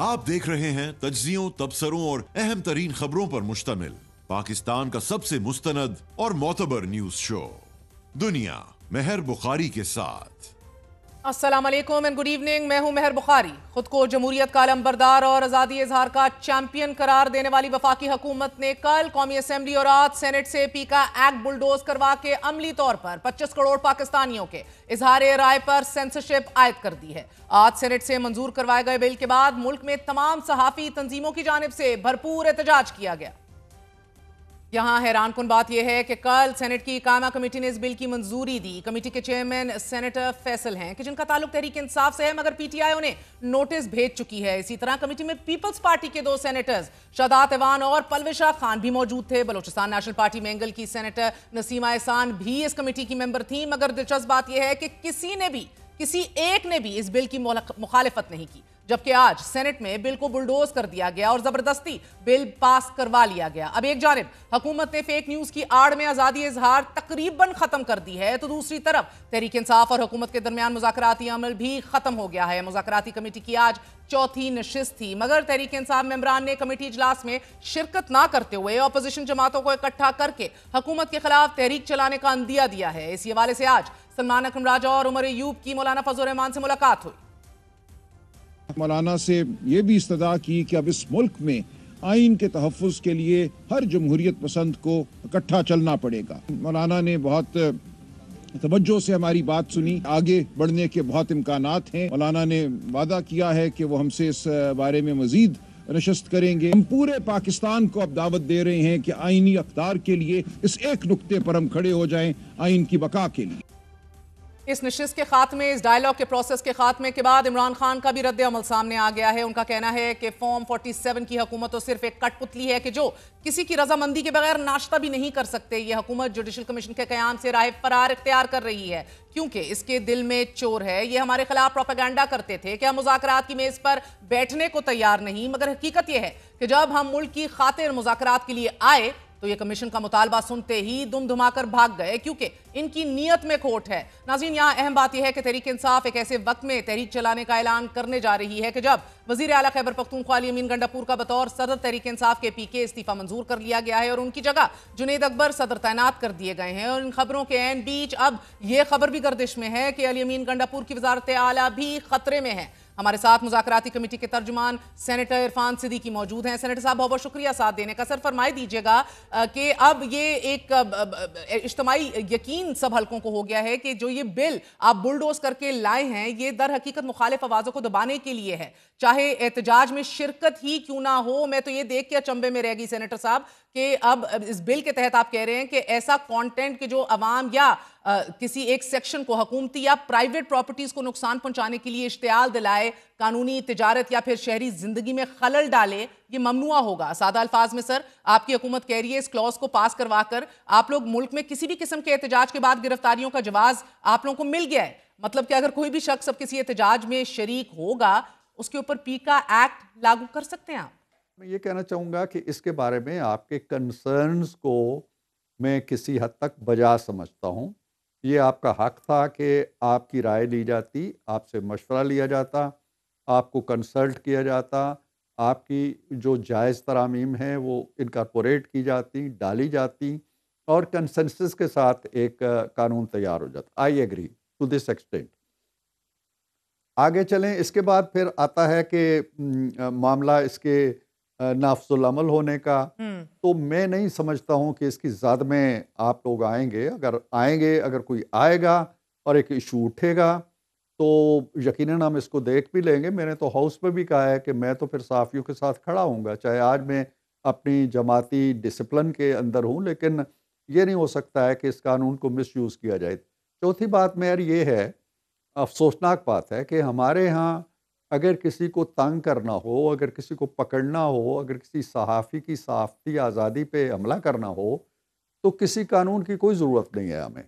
आप देख रहे हैं तज्जियों, तबसरों और अहम तरीन खबरों पर मुश्तमिल पाकिस्तान का सबसे मुस्तनद और मोतबर न्यूज शो दुनिया मेहर बुखारी के साथ। अस्सलाम वालेकुम एंड गुड इवनिंग। मैं हूं मेहर बुखारी। खुद को जमहूरियत का अलंबरदार और आज़ादी इजहार का चैंपियन करार देने वाली वफाकी हुकूमत ने कल कौमी असम्बली और आज सेनेट से पी का एक्ट बुलडोज करवा के अमली तौर पर 25 करोड़ पाकिस्तानियों के इजहार राय पर सेंसरशिप आयद कर दी है। आज सेनेट से मंजूर करवाए गए बिल के बाद मुल्क में तमाम सहाफी तंजीमों की जानिब से भरपूर एहतजाज किया गया। यहां हैरान कुन बात यह है कि कल सेनेट की कायमा कमेटी ने इस बिल की मंजूरी दी। कमेटी के चेयरमैन सेनेटर फैसल हैं कि जिनका ताल्लुक तहरीक इंसाफ से है, मगर पीटीआई उन्हें नोटिस भेज चुकी है। इसी तरह कमेटी में पीपल्स पार्टी के 2 सेनेटर्स शादात ऐवान और परवेश खान भी मौजूद थे। बलोचिस्तान नेशनल पार्टी मेंगल की सेनेटर नसीमा एहसान भी इस कमेटी की मेंबर थी, मगर दिलचस्प बात यह है कि किसी एक ने भी इस बिल की मुखालिफत नहीं की, जबकि आज सेनेट में बिल को बुलडोज कर दिया गया और जबरदस्ती बिल पास करवा लिया गया। अब एक जानिब हुकूमत ने फेक न्यूज की आड़ में आजादी इजहार तकरीबन खत्म कर दी है, तो दूसरी तरफ तहरीक इंसाफ और हुकूमत के दरमियान मुज़ाकराती अमल भी खत्म हो गया है। मुज़ाकराती कमेटी की आज चौथी नशिस्त थी, मगर तहरीक इंसाफ मेंबरान ने कमेटी इजलास में शिरकत ना करते हुए अपोजिशन जमातों को इकट्ठा करके हुकूमत के खिलाफ तहरीक चलाने का अंदिया दिया है। इसी हवाले से आज सलमान अकरम राजा और उमर अयूब की मौलाना फजल रहमान से मुलाकात हुई। मौलाना से ये भी इस्तदा की कि अब इस मुल्क में आइन के तहफ़्फ़ुज़ के लिए हर जमहूरियत पसंद को इकट्ठा चलना पड़ेगा। मौलाना ने बहुत तवज्जो से हमारी बात सुनी। आगे बढ़ने के बहुत इम्कानात हैं। मौलाना ने वादा किया है कि वो हमसे इस बारे में मज़ीद नशस्त करेंगे। हम पूरे पाकिस्तान को अब दावत दे रहे हैं कि आइनी अख्तार के लिए इस एक नुक्ते पर हम खड़े हो जाएं, आइन की बका के लिए। इस नशिस्त के खात्मे, इस डायलॉग के प्रोसेस के खात्मे के बाद इमरान खान का भी रद्द अमल सामने आ गया है। उनका कहना है कि फॉर्म 47 की हुकूमत तो सिर्फ एक कठपुतली है कि जो किसी की रजामंदी के बगैर नाश्ता भी नहीं कर सकते। यह हुकूमत जुडिशल कमीशन के कयाम से राह फरार इख्तियार कर रही है क्योंकि इसके दिल में चोर है। ये हमारे खिलाफ प्रोपेगेंडा करते थे कि हम मुज़ाकरात की मेज पर बैठने को तैयार नहीं, मगर हकीकत यह है कि जब हम मुल्क की खातिर मुज़ाकरात के लिए आए तो ये कमीशन का मुतालबा सुनते ही दुम धुमाकर भाग गए क्योंकि इनकी नीयत में खोट है। नाज़रीन, यहाँ अहम बात यह है कि तहरीक इंसाफ एक ऐसे वक्त में तहरीक चलाने का ऐलान करने जा रही है कि जब वज़ीर आला खैबर पख्तूनख्वा अली अमीन गंडापुर का बतौर सदर तहरीक इंसाफ के पीके इस्तीफा मंजूर कर लिया गया है और उनकी जगह जुनैद अकबर सदर तैनात कर दिए गए हैं। और इन खबरों के एन बीच अब यह खबर भी गर्दिश में है कि अली अमीन गंडापुर की वजारत आला भी खतरे में है। हमारे साथ मुज़ाकराती कमेटी के तर्जुमान सेनेटर इरफान सिद्दीकी मौजूद हैं। सेनेटर साहब, बहुत बहुत शुक्रिया साथ देने का। सर, फरमाई दीजिएगा कि अब ये एक इज्तिमाई यकीन सब हलकों को हो गया है कि जो ये बिल आप बुलडोज करके लाए हैं ये दर हकीकत मुखालिफ आवाज़ों को दबाने के लिए है, चाहे एहतजाज में शिरकत ही क्यों ना हो। मैं तो ये देख के अचंभे में रह गई सेनेटर साहब कि अब इस बिल के तहत आप कह रहे हैं कि ऐसा कंटेंट कि जो अवाम या किसी एक सेक्शन को, हुकूमती या प्राइवेट प्रॉपर्टीज को नुकसान पहुंचाने के लिए इश्तियाल दिलाए, कानूनी तिजारत या फिर शहरी जिंदगी में खलल डाले, ये ममनुआ होगा। सादा अल्फाज में सर, आपकी हुकूमत कह रही है इस क्लॉज को पास करवा कर आप लोग मुल्क में किसी भी किस्म के एहतजाज के बाद गिरफ्तारियों का जवाज आप लोगों को मिल गया है। मतलब कि अगर कोई भी शख्स अब किसी एहतजाज में शरीक होगा उसके ऊपर पी का एक्ट लागू कर सकते हैं आप। मैं ये कहना चाहूँगा कि इसके बारे में आपके कंसर्न्स को मैं किसी हद तक बजा समझता हूँ। ये आपका हक था कि आपकी राय ली जाती, आपसे मशवरा लिया जाता, आपको कंसल्ट किया जाता, आपकी जो जायज़ तरामीम हैं वो इनकॉर्पोरेट की जाती, डाली जाती और कंसेंसस के साथ एक कानून तैयार हो जाता। I agree to this extent. आगे चलें, इसके बाद फिर आता है कि मामला इसके नाफ्जुल अमल होने का। तो मैं नहीं समझता हूँ कि इसकी ज़द में आप लोग आएंगे। अगर कोई आएगा और एक इशू उठेगा तो यकीनन हम इसको देख भी लेंगे। मैंने तो हाउस में भी कहा है कि मैं तो फिर सहाफ़ियों के साथ खड़ा हूँगा, चाहे आज मैं अपनी जमाती डिसिप्लिन के अंदर हूँ, लेकिन ये नहीं हो सकता है कि इस कानून को मिसयूज़ किया जाए। चौथी बात मेयर ये है, अफसोसनाक बात है कि हमारे यहाँ अगर किसी को तंग करना हो, अगर किसी को पकड़ना हो, अगर किसी सहाफ़ी की सहाफ़ती आज़ादी पे हमला करना हो तो किसी कानून की कोई ज़रूरत नहीं है हमें,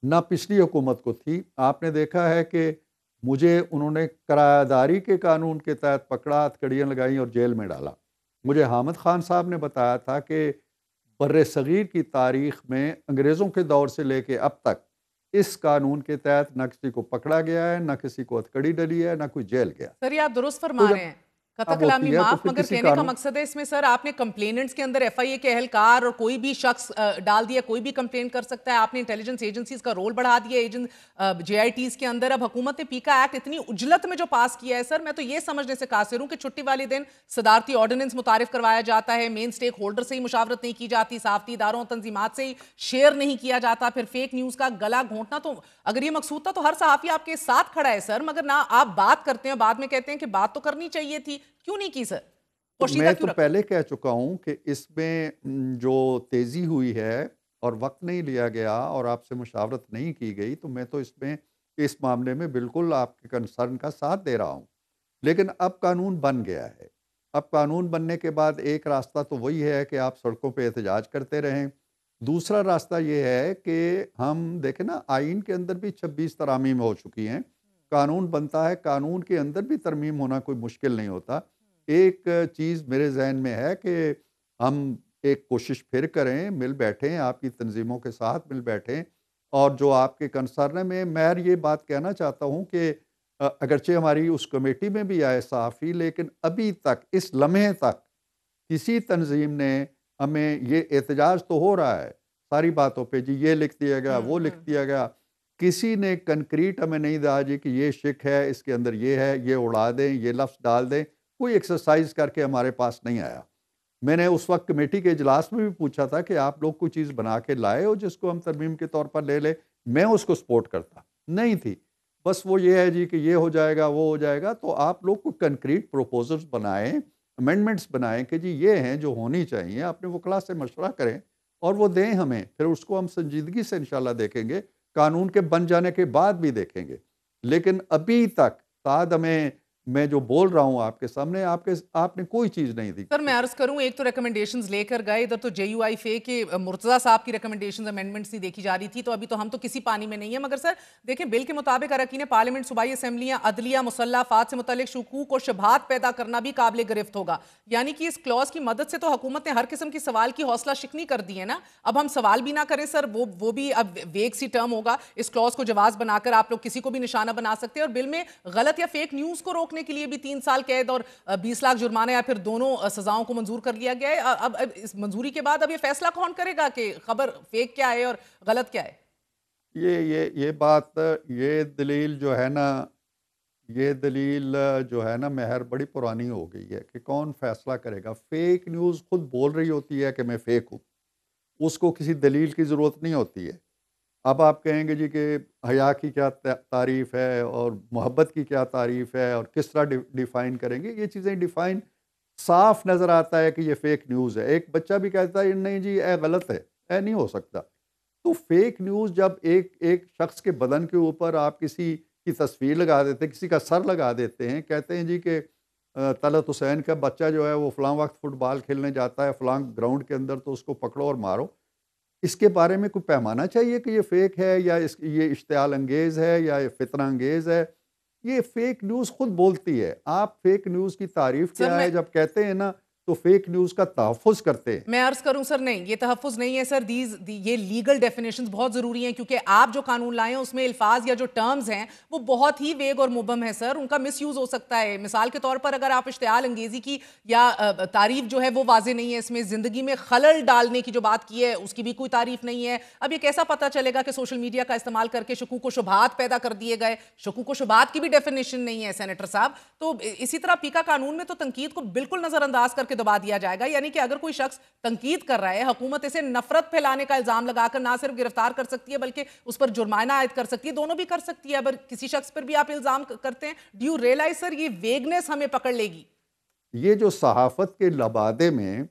ना पिछली हुकूमत को थी। आपने देखा है कि मुझे उन्होंने किरायादारी के कानून के तहत पकड़ा, हथकड़ियाँ लगाई और जेल में डाला। मुझे हामिद खान साहब ने बताया था कि बर्रे सगीर की तारीख़ में अंग्रेज़ों के दौर से लेके अब तक इस कानून के तहत न किसी को पकड़ा गया है, न किसी को हथकड़ी डली है, न कोई जेल गया। सर, ये आप दुरुस्त फरमा रहे हैं, कथा अब कलामी होती है तो माफ, फिर मगर किसी कहने का कानून मकसद है इसमें सर, आपने कंप्लेनेंट्स के अंदर एफआईए के एहलकार और कोई भी शख्स डाल दिया, कोई भी कंप्लेंट कर सकता है। आपने इंटेलिजेंस एजेंसीज का रोल बढ़ा दिया एजेंट जेआईटीज के अंदर। अब हुकूमत ने पीका एक्ट इतनी उजलत में जो पास किया है सर, मैं तो ये समझने से कासिर हूं कि छुट्टी वाले दिन सदारती ऑर्डिनेंस मुतारिफ करवाया जाता है, मेन स्टेक होल्डर से ही मुशावरत नहीं की जाती, साफती इदारों तंजीमात से ही शेयर नहीं किया जाता, फिर फेक न्यूज का गला घोंटना। तो अगर ये मकसूद था तो हर सहाफी आपके साथ खड़ा है सर, मगर ना आप बात करते हैं, बाद में कहते हैं कि बात तो करनी चाहिए थी, क्यों नहीं की सर? तो पोशीदा मैं क्यों तो रखा? पहले कह चुका हूं कि इसमें जो तेज़ी हुई है और वक्त नहीं लिया गया और आपसे मुशावरत नहीं की गई, तो मैं तो इसमें इस मामले में बिल्कुल आपके कंसर्न का साथ दे रहा हूं। लेकिन अब कानून बन गया है। अब कानून बनने के बाद एक रास्ता तो वही है कि आप सड़कों पे एहतजाज करते रहें। दूसरा रास्ता ये है कि हम देखें ना, आइन के अंदर भी 26 तरामीम हो चुकी हैं। कानून बनता है, कानून के अंदर भी तरमीम होना कोई मुश्किल नहीं होता। एक चीज़ मेरे ज़हन में है कि हम एक कोशिश फिर करें, मिल बैठें, आपकी तंजीमों के साथ मिल बैठें और जो आपके कंसर्न है, मैं ये बात कहना चाहता हूँ कि अगरचे हमारी उस कमेटी में भी आए सहाफ़ी, लेकिन अभी तक इस लम्हे तक किसी तंजीम ने हमें, ये एहतजाज तो हो रहा है सारी बातों पे जी, ये लिख दिया गया, वो लिख दिया गया, किसी ने कंक्रीट हमें नहीं दिया जी कि ये शिक है, इसके अंदर ये है, ये उड़ा दें, ये लफ्ज़ डाल दें। कोई एक्सरसाइज करके हमारे पास नहीं आया। मैंने उस वक्त कमेटी के इजलास में भी पूछा था कि आप लोग कोई चीज़ बना के लाए हो जिसको हम तरमीम के तौर पर ले लें, मैं उसको सपोर्ट करता। नहीं थी, बस वो ये है जी कि ये हो जाएगा, वो हो जाएगा। तो आप लोग कोई कंक्रीट प्रपोजल्स बनाएं, अमेंडमेंट्स बनाएं कि जी ये हैं जो होनी चाहिए, अपने वकला से मशवरा करें और वो दें हमें, फिर उसको हम संजीदगी से इंशाल्लाह देखेंगे, कानून के बन जाने के बाद भी देखेंगे। लेकिन अभी तक साद हमें, मैं जो बोल रहा हूँ आपके सामने, आपने कोई चीज़ नहीं दी। सर मैं अर्ज करूं, एक तो रिकमेंडेशंस लेकर गए, इधर तो जेयूआई फे के मुर्तजा साहब की रिकमेंडेशंस अमेंडमेंट्स नहीं देखी जा रही थी, तो अभी तो हम तो किसी पानी में नहीं है। मगर सर देखें, बिल के मुताबिक अरकान पार्लियामेंट, सूबाई असम्बलियां, अदलिया, मुसल्लह अफवाद से मुतल्लिक शकूक और शुबहात पैदा करना भी काबिल गिरफ्त होगा। यानी कि इस क्लॉज की मदद से तो हुकूमत ने हर किस्म की सवाल की हौसला शिकनी कर दी है ना। अब हम सवाल भी ना करें सर, वो भी अब वेग सी टर्म होगा। इस क्लॉज को जवाज बनाकर आप लोग किसी को भी निशाना बना सकते हैं, और बिल में गलत या फेक न्यूज को रोकने के लिए भी 3 साल कैद और 20 लाख जुर्माना या फिर दोनों सजाओं को मंजूर कर लिया गया है। अब इस मंजूरी के बाद अब ये फैसला कौन करेगा कि खबर फेक क्या है और गलत क्या है? ये बात, ये दलील जो है ना, ये दलील जो है ना मेहर, बड़ी पुरानी हो गई है कि कौन फैसला करेगा। फेक न्यूज़ खुद बोल रही होती है कि मैं फेक हूँ, उसको किसी दलील की ज़रूरत नहीं होती है। अब आप कहेंगे जी कि हया की क्या तारीफ़ है और मोहब्बत की क्या तारीफ़ है और किस तरह डिफ़ाइन करेंगे, ये चीज़ें डिफ़ाइन साफ नज़र आता है कि ये फेक न्यूज़ है। एक बच्चा भी कहता है नहीं जी ये गलत है, ये नहीं हो सकता। तो फेक न्यूज़ जब एक एक शख्स के बदन के ऊपर आप किसी की तस्वीर लगा देते हैं, किसी का सर लगा देते हैं, कहते हैं जी कि तलत हुसैन का बच्चा जो है वो फ़लाँ वक्त फुटबॉल खेलने जाता है फ़लाँ ग्राउंड के अंदर, तो उसको पकड़ो और मारो। इसके बारे में कोई पैमाना चाहिए कि ये फ़ेक है या ये इश्तियाल अंगेज़ है या ये फ़ितना अंगेज़ है। ये फ़ेक न्यूज़ खुद बोलती है। आप फ़ेक न्यूज़ की तारीफ़ सर क्या है जब कहते हैं ना, तो फ़ेक न्यूज़ का तहफ़्फ़ुज़ करते हैं। मैं अर्ज करूं सर, नहीं ये तहफ़्फ़ुज़ नहीं है सर। ये लीगल डेफिनेशंस बहुत ज़रूरी हैं, क्योंकि आप जो कानून लाए हैं उसमें अल्फाज या जो टर्म्स हैं वो बहुत ही वेग और मुबम है सर, उनका मिसयूज़ हो सकता है। मिसाल के तौर पर अगर आप इश्तियाल अंगेज़ी की या तारीफ़ जो है वो वाज़ेह नहीं है, इसमें ज़िंदगी में खलल डालने की जो बात की है उसकी भी कोई तारीफ़ नहीं है। अब ये कैसा पता चलेगा कि सोशल मीडिया का इस्तेमाल करके शकूक व शुबहात पैदा कर दिए गए? शकूक व शुबहात की भी डेफिनेशन नहीं है सेनेटर साहब। तो इसी तरह पीका कानून में तो तनकीद को बिल्कुल नज़रअंदाज करके दबा दिया जाएगा। यानी कि अगर कोई शख्स तंकीद कर रहा है, हुकूमत इसे नफरत फैलाने का इल्जाम लगाकर ना सिर्फ गिरफ्तार कर सकती है बल्कि उस पर जुर्माना आयद कर सकती है, दोनों भी कर सकती है। अगर किसी शख्स पर भी आप इल्जाम करते हैं, डू यू रियलाइज सर ये वेगनेस हमें पकड़ लेगी? ये जो सहाफ़त के लबादे में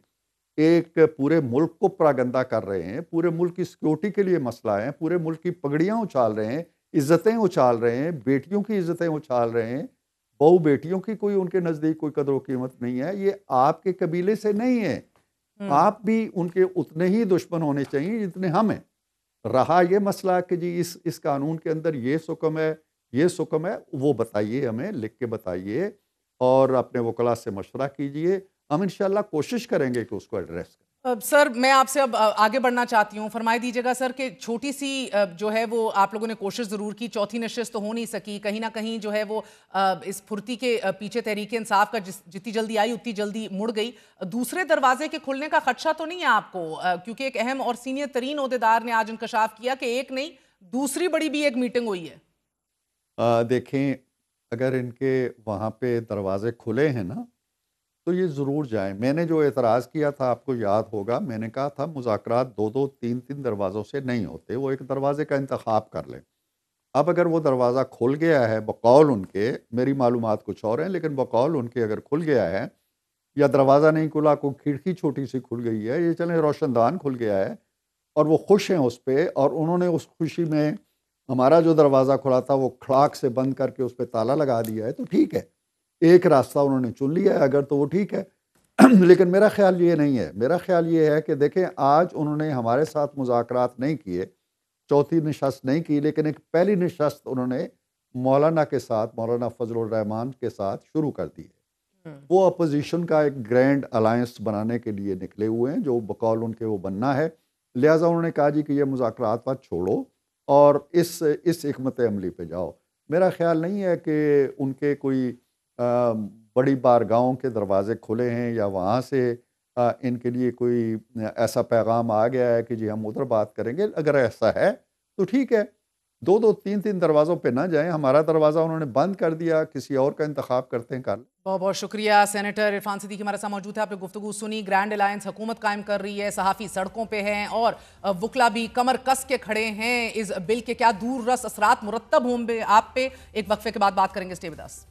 एक पूरे मुल्क को परागंदा कर रहे हैं, पूरे मुल्क की सिक्योरिटी के लिए मसला है, पूरे मुल्क की पगड़ियाँ उछाल रहे हैं, इज़्ज़तें उछाल रहे हैं, बेटियों की इज़्ज़तें उछाल रहे हैं, बहू बेटियों की कोई उनके नज़दीक कोई कदर व कीमत नहीं है। ये आपके कबीले से नहीं है। आप भी उनके उतने ही दुश्मन होने चाहिए जितने हम हैं। रहा ये मसला कि जी इस कानून के अंदर ये सुकम है, ये सुकम है, वो बताइए, हमें लिख के बताइए और अपने वकला से मशवरा कीजिए। हम इंशाल्लाह कोशिश करेंगे कि उसको एड्रेस करें। सर मैं आपसे अब आगे बढ़ना चाहती हूँ। फरमाई दीजिएगा सर कि छोटी सी जो है वो आप लोगों ने कोशिश ज़रूर की, चौथी नशिस्त तो हो नहीं सकी, कहीं ना कहीं जो है वो इस फुर्ती के पीछे तहरीक इंसाफ का जितनी जल्दी आई उतनी जल्दी मुड़ गई। दूसरे दरवाजे के खुलने का खदशा तो नहीं है आपको? क्योंकि एक अहम और सीनियर तरीन ओहदेदार ने आज इंकशाफ किया कि एक नहीं दूसरी बड़ी भी एक मीटिंग हुई है। देखें, अगर इनके वहाँ पे दरवाजे खुले हैं ना, तो ये ज़रूर जाएं। मैंने जो एतराज़ किया था, आपको याद होगा, मैंने कहा था मुज़ाकरात 2-2, 3-3 दरवाज़ों से नहीं होते, वो एक दरवाज़े का इंतखाब कर लें। अब अगर वो दरवाज़ा खुल गया है बकौल उनके, मेरी मालूमात कुछ और हैं, लेकिन बकौल उनके अगर खुल गया है, या दरवाज़ा नहीं खुला, कोई खिड़की छोटी सी खुल गई है, ये चलें रोशनदान खुल गया है और वो खुश हैं उस पे, और उन्होंने उस खुशी में हमारा जो दरवाज़ा खुला था वो खड़ाक से बंद करके उस पे ताला लगा दिया है, तो ठीक है, एक रास्ता उन्होंने चुन लिया है अगर, तो वो ठीक है। लेकिन मेरा ख्याल ये नहीं है। मेरा ख्याल ये है कि देखें, आज उन्होंने हमारे साथ मुज़ाकरात नहीं किए, चौथी नशस्त नहीं की, लेकिन एक पहली नशस्त उन्होंने मौलाना के साथ, मौलाना फजलुर रहमान के साथ शुरू कर दी है। वो अपोजिशन का एक ग्रैंड अलायंस बनाने के लिए निकले हुए हैं, जो बकौल उनके वो बनना है। लिहाजा उन्होंने कहा जी कि ये मुज़ाकरात मत छोड़ो और इस हिकमत अमली पे जाओ। मेरा ख्याल नहीं है कि उनके कोई बड़ी बारगाहों के दरवाजे खुले हैं या वहाँ से इनके लिए कोई ऐसा पैगाम आ गया है कि जी हम उधर बात करेंगे। अगर ऐसा है तो ठीक है, 2-2, 3-3 दरवाज़ों पे ना जाएं। हमारा दरवाज़ा उन्होंने बंद कर दिया, किसी और का इंतखाब करते हैं, कर लें। बहुत बहुत शुक्रिया। सेनेटर इरफान सिद्दीकी हमारे साथ मौजूद है। आपने गुफ्तगू सुनी, ग्रैंड अलायंस हुकूमत कायम कर रही है, सहाफ़ी सड़कों पे हैं और वकला भी कमर कस के खड़े हैं। इस बिल के क्या दूर रस असरात मुरत्तब होंगे आप पे, एक वक्फे के बाद बात करेंगे। Stay with us.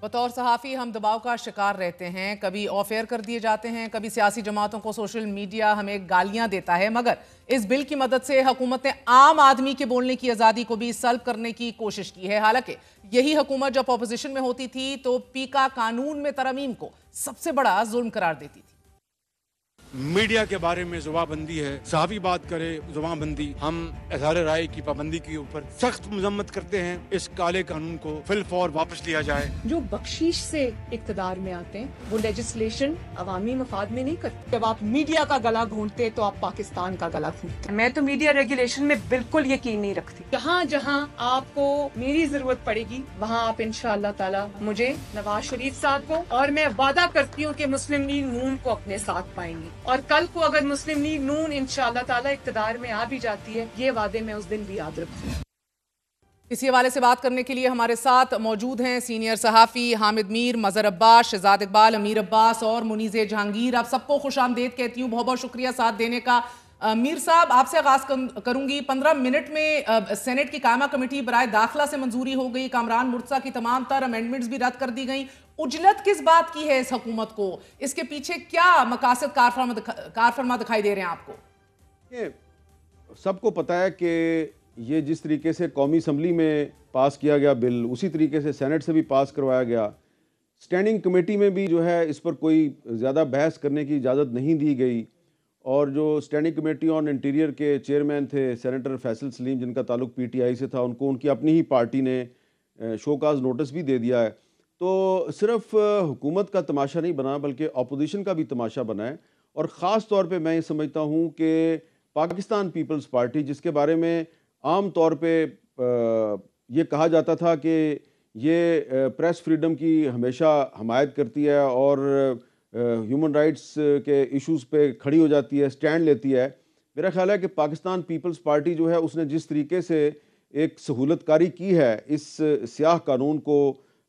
बतौर सहाफ़ी हम दबाव का शिकार रहते हैं, कभी ऑफ एयर कर दिए जाते हैं, कभी सियासी जमातों को सोशल मीडिया हमें गालियां देता है, मगर इस बिल की मदद से हुकूमत ने आम आदमी के बोलने की आज़ादी को भी सल्ब करने की कोशिश की है। हालांकि यही हुकूमत जब अपोजिशन में होती थी तो पीका कानून में तरमीम को सबसे बड़ा जुल्म करार देती थी। मीडिया के बारे में जुबानबंदी है, सहाफ़ी बात करे जुबानबंदी, हम इज़हार राय की पाबंदी के ऊपर सख्त मजम्मत करते हैं। इस काले कानून को फिलफौर वापस लिया जाए। जो बख्शीश से इक़्तिदार में आते हैं वो लेजिस्लेशन अवामी मफाद में नहीं करते। जब आप मीडिया का गला घोंटते तो आप पाकिस्तान का गला घोंटते। मैं तो मीडिया रेगुलेशन में बिल्कुल यकीन नहीं रखती। जहाँ जहाँ आपको मेरी जरूरत पड़ेगी वहाँ आप इंशाअल्लाह ताला मुझे, नवाज शरीफ साहब को, और मैं वादा करती हूँ कि मुस्लिम लीग नून को अपने साथ पाएंगी। और कल को अगर मुस्लिम लीग नून इंशाअल्लाह ताला इक़्तिदार में आ भी जाती है, ये वादे मैं उस दिन भी याद रखूंगी। इसी हवाले से बात करने के लिए हमारे साथ मौजूद हैं सीनियर सहाफ़ी हामिद मीर, मज़हर अब्बास, शहजाद इकबाल, अमीर अब्बास और मुनीज़े जहांगीर। आप सबको खुशामदीद कहती हूँ, बहुत बहुत शुक्रिया साथ देने का। मीर साहब, आपसे आगाज करूंगी। 15 मिनट में सेनेट की कायमा कमेटी बराए दाखिला से मंजूरी हो गई, कामरान मुर्तज़ा की तमाम तर अमेंडमेंट्स भी रद्द कर दी गई। उजलत किस बात की है इस हुकूमत को? इसके पीछे क्या मकासद कारफरमा दिखाई दे रहे हैं आपको? ये सबको पता है कि ये जिस तरीके से कौमी असम्बली में पास किया गया बिल, उसी तरीके से सेनेट से भी पास करवाया गया। स्टैंडिंग कमेटी में भी जो है इस पर कोई ज़्यादा बहस करने की इजाज़त नहीं दी गई। और जो स्टैंडिंग कमेटी ऑन इंटीरियर के चेयरमैन थे सेनेटर फैसल सलीम, जिनका ताल्लुक पीटीआई से था, उनको उनकी अपनी ही पार्टी ने शोकाज नोटिस भी दे दिया है। तो सिर्फ हुकूमत का तमाशा नहीं बना, बल्कि अपोजिशन का भी तमाशा बना है। और ख़ास तौर पे मैं ये समझता हूँ कि पाकिस्तान पीपल्स पार्टी, जिसके बारे में आम तौर पे ये कहा जाता था कि ये प्रेस फ्रीडम की हमेशा हमायत करती है और ह्यूमन राइट्स के इश्यूज़ पे खड़ी हो जाती है, स्टैंड लेती है, मेरा ख्याल है कि पाकिस्तान पीपल्स पार्टी जो है उसने जिस तरीके से एक सहूलतकारी की है इस स्याह कानून को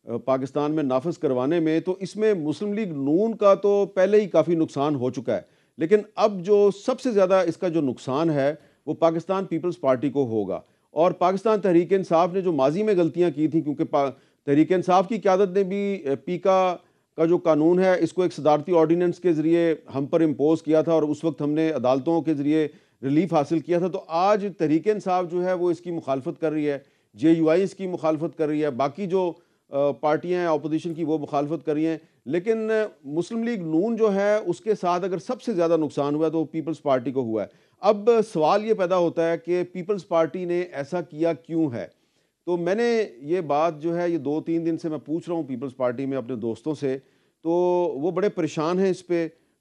पाकिस्तान में नाफिज करवाने में, तो इसमें मुस्लिम लीग नून का तो पहले ही काफ़ी नुकसान हो चुका है। लेकिन अब जो सबसे ज़्यादा इसका जो नुकसान है वो पाकिस्तान पीपल्स पार्टी को होगा। और पाकिस्तान तहरीक इंसाफ ने जो माजी में गलतियाँ की थी, क्योंकि तहरीक इंसाफ की क़यादत ने भी पीका का जो कानून है इसको एक सदारती ऑर्डिनेंस के ज़रिए हम पर इम्पोज किया था और उस वक्त हमने अदालतों के ज़रिए रिलीफ हासिल किया था। तो आज तहरीक इंसाफ जो है वो इसकी मुखालफत कर रही है, JUI इसकी मुखालफत कर रही है, बाकी जो पार्टियां हैं अपोजिशन की वो मुखालफत कर रही हैं। लेकिन मुस्लिम लीग नून जो है उसके साथ अगर सबसे ज़्यादा नुकसान हुआ तो वो पीपल्स पार्टी को हुआ है। अब सवाल ये पैदा होता है कि पीपल्स पार्टी ने ऐसा किया क्यों है। तो मैंने ये बात जो है ये 2-3 दिन से मैं पूछ रहा हूँ पीपल्स पार्टी में अपने दोस्तों से, तो वो बड़े परेशान हैं इस पे।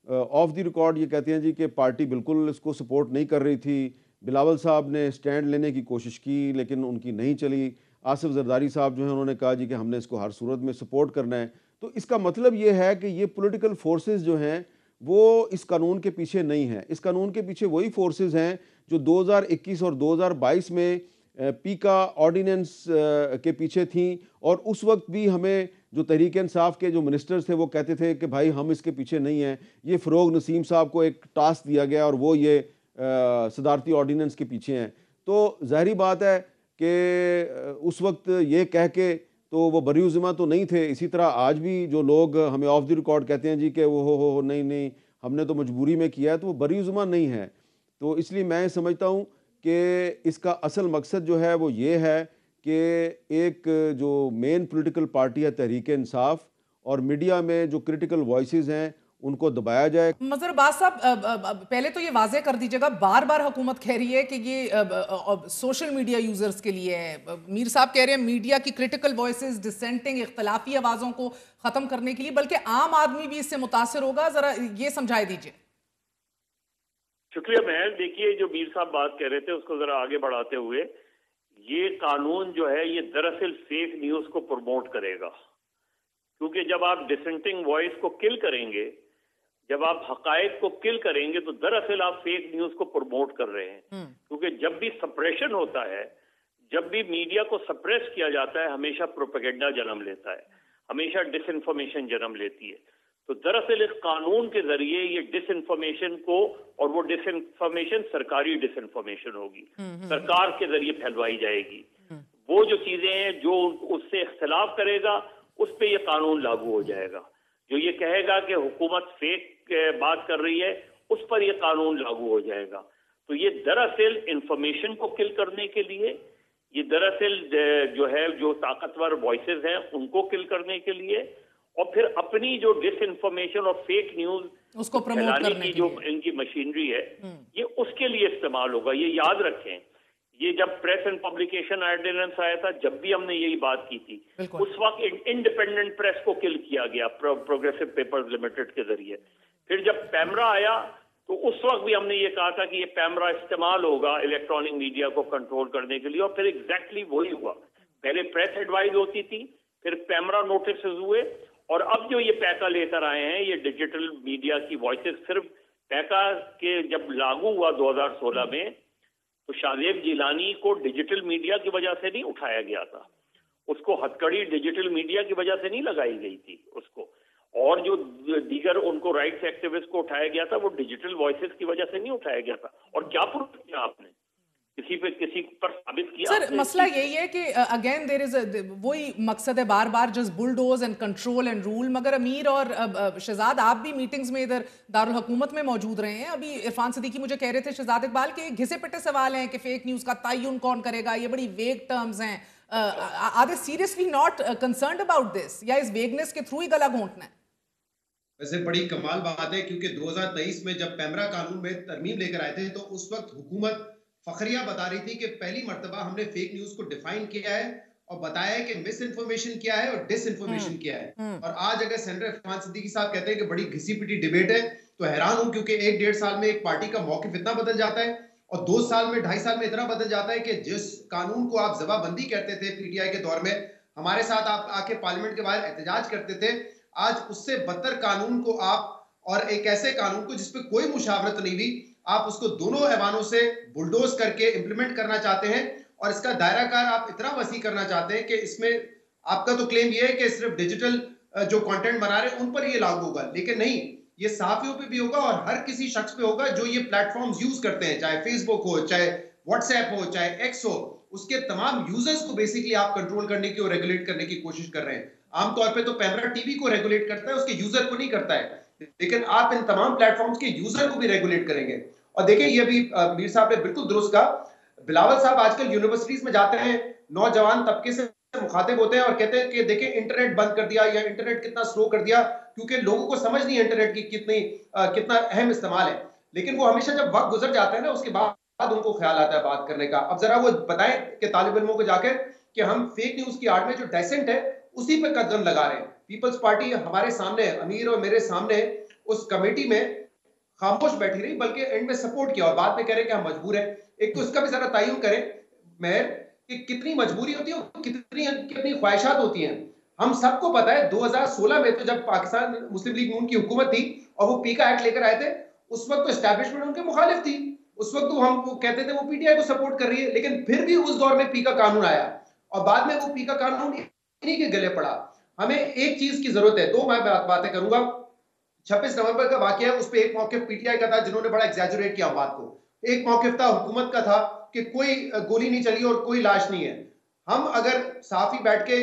ऑफ द रिकॉर्ड ये कहते हैं जी कि पार्टी बिल्कुल इसको सपोर्ट नहीं कर रही थी। बिलावल साहब ने स्टैंड लेने की कोशिश की लेकिन उनकी नहीं चली। आसिफ जरदारी साहब जो हैं उन्होंने कहा जी कि हमने इसको हर सूरत में सपोर्ट करना है। तो इसका मतलब ये है कि ये पॉलिटिकल फोर्सेस जो हैं वो इस कानून के पीछे नहीं हैं। इस कानून के पीछे वही फोर्सेस हैं जो 2021 और 2022 में पीका ऑर्डिनेंस के पीछे थी, और उस वक्त भी हमें जो तहरीक इंसाफ के जो मिनिस्टर्स थे वो कहते थे कि भाई हम इसके पीछे नहीं हैं। ये फ़रोग नसीम साहब को एक टास्क दिया गया और वो ये सदारती ऑर्डिनेंस के पीछे हैं। तो ज़ाहिरी बात है कि उस वक्त ये कह के तो वो बरीउज़्ज़िमा तो नहीं थे। इसी तरह आज भी जो लोग हमें ऑफ द रिकॉर्ड कहते हैं जी कि वो हो नहीं नहीं हमने तो मजबूरी में किया है, तो वो बरीउज़्ज़िमा नहीं है। तो इसलिए मैं समझता हूँ कि इसका असल मकसद जो है वो ये है कि एक जो मेन पॉलिटिकल पार्टी है तहरीक इंसाफ, और मीडिया में जो क्रिटिकल वॉइसेस हैं उनको दबाया जाए। मजहर अब्बास साहब, पहले तो ये वाजे कर दीजिएगा, बार बार हुकूमत कह रही है कि ये सोशल मीडिया यूजर्स के लिए है। मीर साहब कह रहे हैं मीडिया की क्रिटिकल वॉइसेस, डिसेंटिंग इख्तलाफी आवाज़ों को ख़त्म करने के लिए, बल्कि आम आदमी भी इससे मुतासर होगा। ज़रा ये समझाए दीजिए। शुक्रिया महल। देखिए, जो मीर साहब बात कह रहे थे उसको जरा आगे बढ़ाते हुए, ये कानून जो है ये दरअसल फेक न्यूज़ को प्रमोट करेगा, क्योंकि जब आप डिसेंटिंग वॉइस को किल करेंगे, जब आप हकायक को किल करेंगे, तो दरअसल आप फेक न्यूज़ को प्रमोट कर रहे हैं। क्योंकि जब भी सप्रेशन होता है, जब भी मीडिया को सप्रेस किया जाता है, हमेशा प्रोपेगेंडा जन्म लेता है, हमेशा डिसइंफॉर्मेशन जन्म लेती है। तो दरअसल इस कानून के जरिए ये डिसइंफॉर्मेशन को, और वो डिसइंफॉर्मेशन सरकारी डिसइंफॉर्मेशन होगी, सरकार के जरिए फैलवाई जाएगी। वो जो चीजें हैं जो उससे इख्तिलाफ करेगा उस पे ये कानून लागू हो जाएगा। जो ये कहेगा कि हुकूमत फेक बात कर रही है, उस पर ये कानून लागू हो जाएगा। तो ये दरअसल इंफॉर्मेशन को किल करने के लिए, ये दरअसल जो है जो ताकतवर वॉइसेस हैं उनको किल करने के लिए, और फिर अपनी जो डिसइंफॉर्मेशन और फेक न्यूज उसको प्रमोट करने की जो इनकी मशीनरी है, ये उसके लिए इस्तेमाल होगा। ये याद रखें, ये जब प्रेस एंड पब्लिकेशन ऑर्डिनेंस आया था, जब भी हमने यही बात की थी, उस वक्त इंडिपेंडेंट प्रेस को किल किया गया प्रोग्रेसिव पेपर्स लिमिटेड के जरिए। फिर जब पैमरा आया तो उस वक्त भी हमने ये कहा था कि ये पैमरा इस्तेमाल होगा इलेक्ट्रॉनिक मीडिया को कंट्रोल करने के लिए, और फिर एग्जैक्टली वही हुआ। पहले प्रेस एडवाइस होती थी, फिर पैमरा नोटिस हुए, और अब जो ये पैका लेकर आए हैं, ये डिजिटल मीडिया की वॉइसेस। सिर्फ पैका के जब लागू हुआ 2016 में, तो शाहजेब जिलानी को डिजिटल मीडिया की वजह से नहीं उठाया गया था, उसको हथकड़ी डिजिटल मीडिया की वजह से नहीं लगाई गई थी उसको, और जो दीगर उनको राइट्स एक्टिविस्ट को उठाया गया था वो डिजिटल वॉइसेस की वजह से नहीं उठाया गया था। और क्या प्रूफ किया आपने? किसी पर साबित किया? सर, मसला यही है कि अगेन देयर इज वही मकसद है बार बार, just bulldoze and control and rule. मगर अमीर और शहजाद, आप भी मीटिंग्स में इधर दारुल हुकूमत में मौजूद रहे हैं। अभी इरफान सिद्दीकी मुझे कह रहे थे, शहजाद इकबाल, के घिसे पिटे सवाल हैं कि फेक न्यूज़ का तयन कौन करेगा, ये बड़ी वेग टर्म्स हैं। Are they seriously not concerned about this, या इस वेगनेस के थ्रू ही गला घोंटना है? वैसे बड़ी कमाल बात है, क्योंकि 2023 में जब पैमरा कानून में तरमीम लेकर आए थे तो उस वक्त हुकूमत फखरिया बता रही थी कि पहली मर्तबा हमने फेक न्यूज को डिफाइन किया है और बताया है कि मिस इन्फॉर्मेशन क्या है और डिस इन्फॉर्मेशन क्या है। और आज अगर सेनेटर इरफान सिद्दीकी साहब कहते हैं कि बड़ी घिसी पिटी डिबेट है, तो हैरान हूं, क्योंकि 1-1.5 साल में एक पार्टी का मौकिफ इतना बदल जाता है, और 2 साल में 2.5 साल में इतना बदल जाता है कि जिस कानून को आप जबाबंदी कहते थे पीटीआई के दौर में, हमारे साथ आप आके पार्लियामेंट के बाहर एहतजाज करते थे, आज उससे बदतर कानून को आप, और एक ऐसे कानून को जिसपे कोई मुशावरत नहीं हुई, आप उसको दोनों ऐवानों से बुलडोज करके इंप्लीमेंट करना चाहते हैं, और इसका दायराकार आप इतना वसी करना चाहते हैं कि इसमें आपका तो क्लेम ये है कि सिर्फ डिजिटल जो कंटेंट बना रहे हैं उन पर ये लागू होगा, लेकिन नहीं, ये सहाफियों पे भी होगा और हर किसी शख्स पे होगा जो ये प्लेटफॉर्म्स यूज करते हैं, चाहे फेसबुक हो, चाहे व्हाट्सएप हो, चाहे एक्स हो, उसके तमाम यूजर्स को बेसिकली आप कंट्रोल करने की और रेगुलेट करने की कोशिश कर रहे हैं। आमतौर पे तो पैमरा टीवी को रेगुलेट करता है, उसके यूजर को नहीं करता है, लेकिन आप इन तमाम प्लेटफॉर्म्स के यूजर को भी रेगुलेट करेंगे। और देखिए, ये भी मीर साहब ने बिल्कुल दुरुस्त कहा। बिलावल साहब आजकल यूनिवर्सिटीज में जाते हैं, नौजवान तबके से मुखातिब होते हैं और कहते हैं कि देखिए इंटरनेट बंद कर दिया, या इंटरनेट कितना स्लो कर दिया, क्योंकि लोगों को समझ नहीं है इंटरनेट की कितना अहम इस्तेमाल है। लेकिन वो हमेशा जब वक्त गुजर जाता है ना, उसके बाद उनको ख्याल आता है बात करने का। अब जरा वो बताएं कि तालिब इल्मों को जाकर कि हम फेक न्यूज की आड़ में जो डेसेंट है उसी पे कदम लगा रहे हैं। पीपल्स पार्टी हमारे सामने, अमीर और मेरे सामने उस कमेटी में खामोश बैठी रही, बल्कि एंड में सपोर्ट किया और बाद में कह रहे कि हम मजबूर हैं। एक तो इसका भी जरा तयन करें मेहर कि कितनी मजबूरी होती है, कितनी कितनी ख्वाहिशात होती हैं। हम सबको पता है 2016 में तो जब पाकिस्तान मुस्लिम लीग नून की हुकूमत थी और वो पीका एक्ट लेकर आए थे, उस वक्त तो एस्टैब्लिशमेंट उनके मुखालिफ थी। उस वक्त तो हम कहते थे वो पीटीआई को सपोर्ट कर रही है, लेकिन फिर भी उस दौर में पीका कानून आया और बाद में वो पीका कानून इन्हीं के गले पड़ा। हमें एक चीज की जरूरत है, दो मैं बातें करूंगा। 26 नवंबर का वाकया है, उस पर एक मौकिफ पीटीआई का था जिन्होंने बड़ा एग्जैजुरेट किया बात को, एक मौकिफ था हुकूमत का था कि कोई गोली नहीं चली और कोई लाश नहीं है। हम अगर साफ ही बैठ के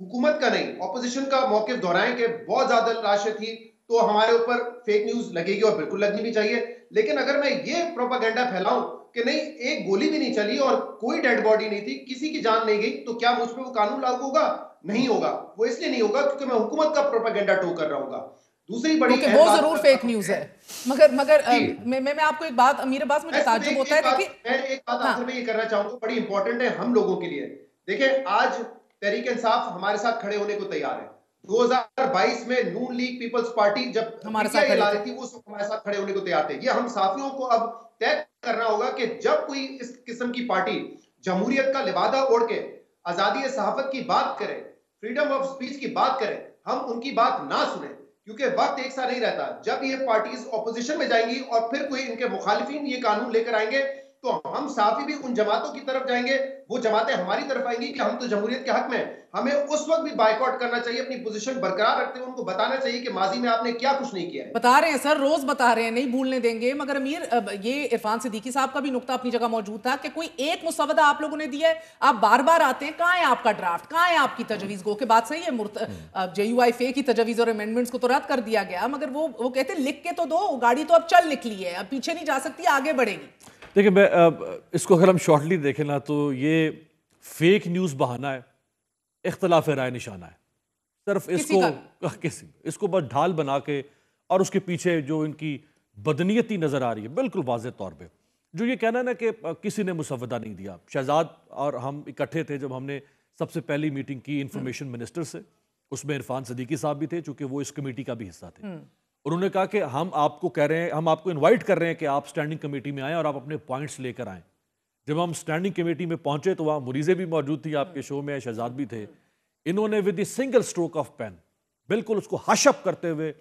हुकूमत का नहीं ऑपोजिशन का मौकिफ दोहराएं कि बहुत ज्यादा लाशें थी तो हमारे ऊपर फेक न्यूज लगेगी और बिल्कुल लगनी भी चाहिए। लेकिन अगर मैं ये प्रोपेगेंडा फैलाऊं कि नहीं एक गोली भी नहीं चली और कोई डेड बॉडी नहीं थी, किसी की जान नहीं गई, तो क्या मुझ पे वो कानून लागू होगा? नहीं होगा। वो इसलिए नहीं होगा क्योंकि मैं हुकूमत का प्रोपेगेंडा टो कर रहा हूँ। दूसरी बड़ी वो जरूर फेक न्यूज है, मगर मैं आपको एक बात, अमीर अब्बास, मुझे ताज्जुब होता है। देखिए मैं एक बात आखिर में ये करना चाहूंगा, बड़ी इंपॉर्टेंट है हम लोगों के लिए। देखिए आज तहरीक इंसाफ हमारे साथ खड़े होने को तैयार है। 2022 में नून लीग पीपल्स पार्टी जब हमारे साथ ला रही थी, वो हमारे साथ खड़े होने को तैयार थे। ये हम साथियों को अब तय करना होगा कि जब कोई इस किस्म की पार्टी जमहूरियत का लिबादा ओढ़ के आजादी सहाफत की बात करे, फ्रीडम ऑफ स्पीच की बात करे, हम उनकी बात ना सुने, क्योंकि वक्त एक सा नहीं रहता। जब ये पार्टीज ऑपोजिशन में जाएंगी और फिर कोई इनके मुखालिफिन ये कानून लेकर आएंगे तो हम साफी भी उन जमातों की तरफ जाएंगे, वो जमातें हमारी तरफ आएंगी कि हम तो जमहूरियत के हक में। हमें उस वक्त भी बायकॉट करना चाहिए, अपनी पोजीशन बरकरार रखते हुए उनको बताना चाहिए कि माजी में आपने क्या कुछ नहीं किया है। बता रहे हैं सर, रोज बता रहे हैं, नहीं भूलने देंगे। मगर अमीर, ये इरफान सिद्दीकी साहब का भी नुक्ता अपनी जगह मौजूद था कि कोई एक मुसवदा आप लोगों ने दिया है, आप बार बार आते हैं, कहां है आपका ड्राफ्ट, कहां है आपकी तजवीज? गो के बात सही है, JUI फे की तजवीज और अमेंडमेंट्स को तो रद्द कर दिया गया, मगर वो कहते हैं लिख के तो दो, गाड़ी तो अब चल निकली है, अब पीछे नहीं जा सकती, आगे बढ़ेगी। देखिए, मैं इसको अगर हम शॉर्टली देखें ना, तो ये फेक न्यूज़ बहाना है, इख्तलाफ राय निशाना है। सिर्फ इसको बस ढाल बना के, और उसके पीछे जो इनकी बदनीयती नज़र आ रही है बिल्कुल वाज़ेह तौर पे, जो ये कहना ना कि किसी ने मुसवदा नहीं दिया। शहजाद और हम इकट्ठे थे जब हमने सबसे पहली मीटिंग की इंफॉर्मेशन मिनिस्टर से, उसमें इरफान सिद्दीकी साहब भी थे चूँकि वो इस कमेटी का भी हिस्सा थे। उन्होंने कहा कि हम आपको कह रहे हैं, हम आपको इनवाइट कर रहे हैं कि आप स्टैंडिंग कमेटी में आएँ और आप अपने पॉइंट्स लेकर आएँ। जब हम स्टैंडिंग कमेटी में पहुंचे तो वहाँ मुरीज़े भी मौजूद थी, आपके शो में शहजाद भी थे। इन्होंने with the single stroke of pen बिल्कुल उसको हशअप करते हुए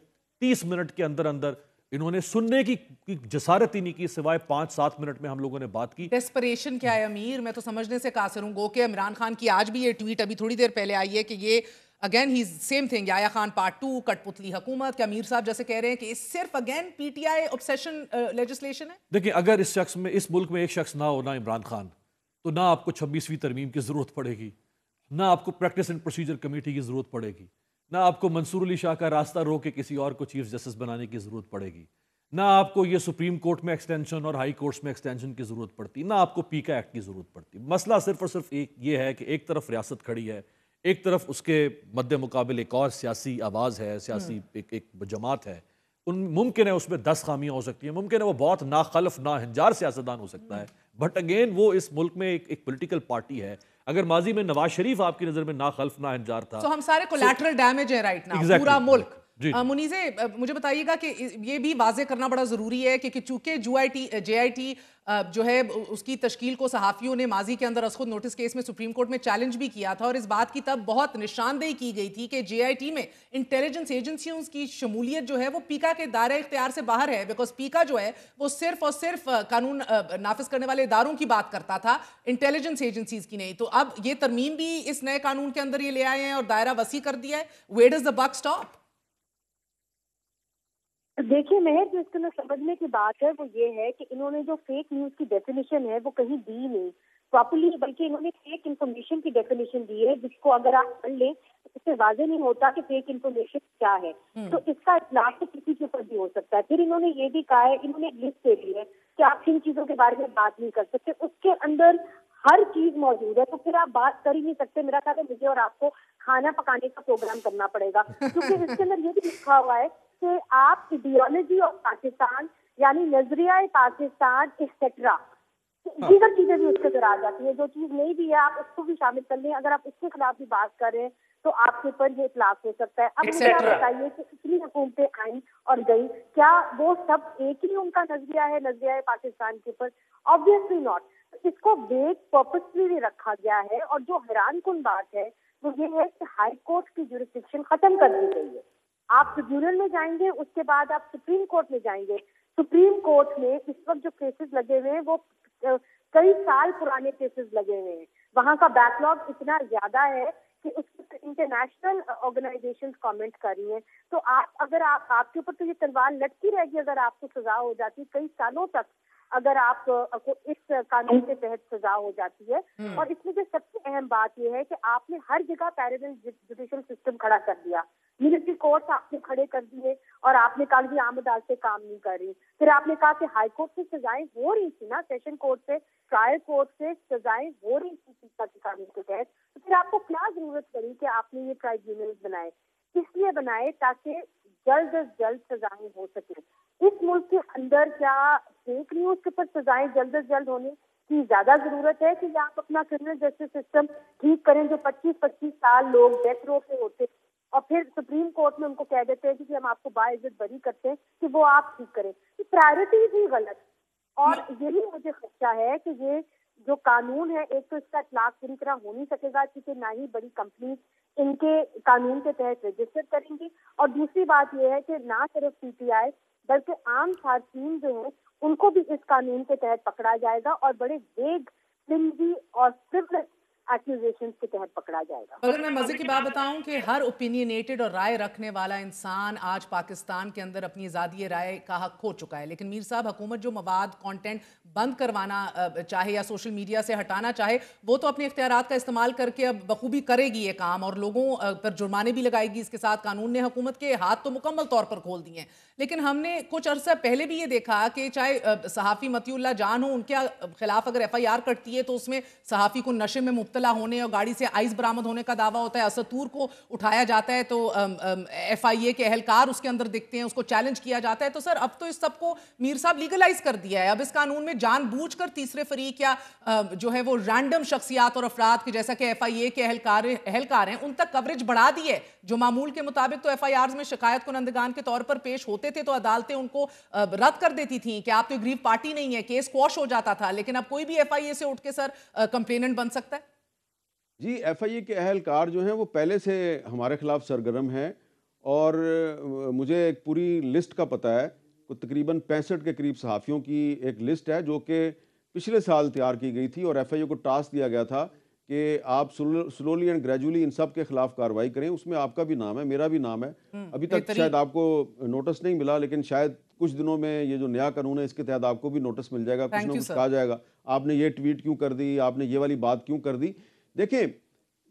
30 मिनट के अंदर अंदर इन्होंने सुनने की जसारत ही नहीं की, सिवाय 5-7 मिनट में हम लोगों ने बात की। डेस्परेशन क्या है अमीर, मैं तो समझने से कासिर हूँ। गो के इमरान खान की आज भी ये ट्वीट अभी थोड़ी देर पहले आई है कि ये अगेन ही same thing, Yahya Khan part 2, कठपुतली हुकूमत। क्या अमीर साहब जैसे कह रहे हैं कि सिर्फ अगेन पीटीआई ऑब्सेशन लेजिस्लेशन है? देखिए, अगर इस मुल्क में एक शख्स ना हो ना इमरान खान, तो ना आपको 26वीं तरमीम की जरूरत पड़ेगी, ना आपको प्रैक्टिस एंड प्रोसीजर कमेटी की जरूरत पड़ेगी, ना आपको मंसूर अली शाह का रास्ता रोक के किसी और को चीफ जस्टिस बनाने की जरूरत पड़ेगी, ना आपको ये सुप्रीम कोर्ट में एक्सटेंशन और हाई कोर्ट्स में एक्सटेंशन की जरूरत पड़ती, ना आपको पीका एक्ट की जरूरत पड़ती। मसला सिर्फ और सिर्फ एक ये है कि एक तरफ रियासत खड़ी है, एक तरफ उसके मद्दे मुकाबिल एक और सियासी आवाज़ है, सियासी एक जमात है। मुमकिन है उसमें 10 खामियां हो सकती हैं, मुमकिन है वो बहुत नाखलफ नाहिंजार सियासतदान हो सकता है, बट अगेन वो इस मुल्क में एक पॉलिटिकल पार्टी है। अगर माजी में नवाज शरीफ आपकी नज़र में नाखलफ नाहिंजार था, तो हम सारे कोलैटरल डैमेज है राइट नाउ, पूरा मुल्क। मुनीज़े, मुझे बताइएगा कि ये भी वाज़ेह करना बड़ा ज़रूरी है कि चूंकि JIT जो है उसकी तश्कील को सहाफ़ियों ने माजी के अंदर असखुद नोटिस केस में सुप्रीम कोर्ट में चैलेंज भी किया था, और इस बात की तब बहुत निशानदेही की गई थी कि JIT में इंटेलिजेंस एजेंसियों की शमूलियत जो है वो पीका के दायरे इख्तियार से बाहर है, बिकॉज पीका जो है वो सिर्फ और सिर्फ कानून नाफिज करने वाले इदारों की बात करता था, इंटेलिजेंस एजेंसीज की नहीं। तो अब ये तरमीम भी इस नए कानून के अंदर ये ले आए हैं और दायरा वसी कर दिया है। Where does the buck stop? देखिए मेहर, जो इसके अंदर समझने की बात है वो ये है कि इन्होंने जो फेक न्यूज की डेफिनेशन है वो कहीं दी नहीं प्रॉपर्ली, बल्कि इन्होंने फेक इन्फॉर्मेशन की डेफिनेशन दी है, जिसको अगर आप पढ़ लें इससे वाज़ेह नहीं होता कि फेक इन्फॉर्मेशन क्या है। तो इसका इतलाक तो किसी के ऊपर भी हो सकता है। फिर इन्होंने ये भी कहा है, इन्होंने एक लिस्ट दे दी है कि आप किन चीजों के बारे में बात नहीं कर सकते, उसके अंदर हर चीज मौजूद है, तो फिर आप बात कर ही नहीं सकते। मेरा ख्याल है मुझे और आपको खाना पकाने का प्रोग्राम करना पड़ेगा, क्योंकि इसके अंदर ये भी लिखा हुआ है कि आप आइडियोलॉजी ऑफ पाकिस्तान यानी नजरिया पाकिस्तान एक्सेट्रा, दीगर चीजें भी उसके अंदर आ जाती है। जो चीज नहीं भी है आप उसको भी शामिल कर लें, अगर आप उसके खिलाफ भी बात कर रहे हैं तो आपके ऊपर ये इतलाक हो सकता है। अब मुझे आप बताइए कि इतनी हुकूमतें आई और गई, क्या वो सब एक ही उनका नजरिया है पाकिस्तान के ऊपर? Obviously not. इसको वेग पर्पसली रखा गया है। और जो हैरान कुन बात है वो ये है कि हाई कोर्ट की जुरिस्डिक्शन खत्म कर दी गई है। आप ट्रिब्यूनल में जाएंगे, उसके बाद आप सुप्रीम कोर्ट में जाएंगे। सुप्रीम कोर्ट में इस वक्त जो केसेस लगे हुए हैं वो कई साल पुराने केसेस लगे हुए हैं। वहाँ का बैकलॉग इतना ज्यादा है कि उस इंटरनेशनल ऑर्गेनाइजेशंस कमेंट कर रही हैं। तो आपके ऊपर तो ये तलवार लटकी रहेगी अगर आपको सजा हो जाती कई सालों तक, अगर आपको इस कानून के तहत सजा हो जाती है। और इसमें जो सबसे अहम बात यह है कि आपने हर जगह पैरेलल जुडिशियल सिस्टम खड़ा कर दिया। मिलिट्री कोर्ट्स आपने खड़े कर दिए और आपने कहा कि आम अदालतें काम नहीं कर रही। फिर आपने कहा कि हाई कोर्ट से सजाएं हो रही थी ना, सेशन कोर्ट से, ट्रायल कोर्ट से सजाएं हो रही थी पीका के कानून के तहत, तो फिर आपको क्या जरूरत पड़ी कि आपने ये ट्राइब्यूनल बनाए? इसलिए बनाए ताकि जल्द से जल्द सजाएं हो सके। इस मुल्क के अंदर क्या फेक न्यूज के ऊपर सजाएं जल्द से जल्द होने की ज्यादा जरूरत है कि आप अपना क्रिमिनल जस्टिस सिस्टम ठीक करें? जो 25-25 साल लोग डेथ रो पे होते और फिर सुप्रीम कोर्ट में उनको कह देते हैं कि हम आपको बाइज्जत बरी करते हैं, कि वो आप ठीक करें। प्रायोरिटीज ही गलत। और यही मुझे खदशा है कि ये जो कानून है, एक तो इसका इतलाक पूरी तरह हो नहीं सकेगा क्योंकि ना ही बड़ी कंपनी इनके कानून के तहत रजिस्टर करेंगी। और दूसरी बात यह है कि ना सिर्फ पीटीआई बल्कि आम खातून जो है उनको भी इस कानून के तहत पकड़ा जाएगा और बड़े वेग, फ्लिमजी और फ्रिवलेस एक्यूजेशंस के तहत पकड़ा जाएगा। अगर मैं मजे की बात बताऊं कि हर ओपिनियनेटेड और राय रखने वाला इंसान आज पाकिस्तान के अंदर अपनी आज़ादी राय का हक खो चुका है। लेकिन मीर साहब, हुकूमत जो मवाद कंटेंट बंद करवाना चाहे या सोशल मीडिया से हटाना चाहे, वो तो अपने इख्तियारात का इस्तेमाल करके अब बखूबी करेगी ये काम और लोगों पर जुर्माने भी लगाएगी। इसके साथ कानून ने हुकूमत के हाथ तो मुकम्मल तौर पर खोल दिए हैं। लेकिन हमने कुछ अरसा पहले भी ये देखा कि चाहे सहाफ़ी मतीउल्लाह जान हो, उनके खिलाफ अगर FIR कटती है तो उसमें सहाफ़ी को नशे में मुब्तला होने और गाड़ी से आइस बरामद होने का दावा होता है। असतूर को उठाया जाता है तो FIA के अहलकार उसके अंदर दिखते हैं, उसको चैलेंज किया जाता है। तो सर, अब तो इस सबको मीर साहब लीगलाइज कर दिया है। अब इस कानून में जानबूझकर तीसरे फरीक या जो है वो रैंडम शख्सियात और अफराद की, जैसा कि FIA के अहलकार हैं, उन तक कवरेज बढ़ा दी है। जो मामूल के मुताबिक तो FIRs में शिकायत कुनंदगान के तौर पर पेश होते थे तो अदालतें उनको रद्द कर देती थी कि आप तो एग्रीव पार्टी नहीं है, केस क्वॉश हो जाता था। लेकिन अब कोई भी FIA से उठ के सर कंप्लेनेंट बन सकता है। जी, FIA के अहलकार जो हैं वो पहले से हमारे खिलाफ सरगर्म हैं और मुझे एक पूरी लिस्ट का पता है। तकरीबन 65 के करीब सहाफ़ियों की एक लिस्ट है जो कि पिछले साल तैयार की गई थी और FIA को टास्क दिया गया था कि आप स्लोली एंड ग्रेजुअली इन सब के खिलाफ कार्रवाई करें। उसमें आपका भी नाम है, मेरा भी नाम है। अभी तक शायद आपको नोटिस नहीं मिला, लेकिन शायद कुछ दिनों में ये जो नया कानून है इसके तहत आपको भी नोटिस मिल जाएगा। कुछ ना कुछ कहा जाएगा, आपने ये ट्वीट क्यों कर दी, आपने ये वाली बात क्यों कर दी। देखें,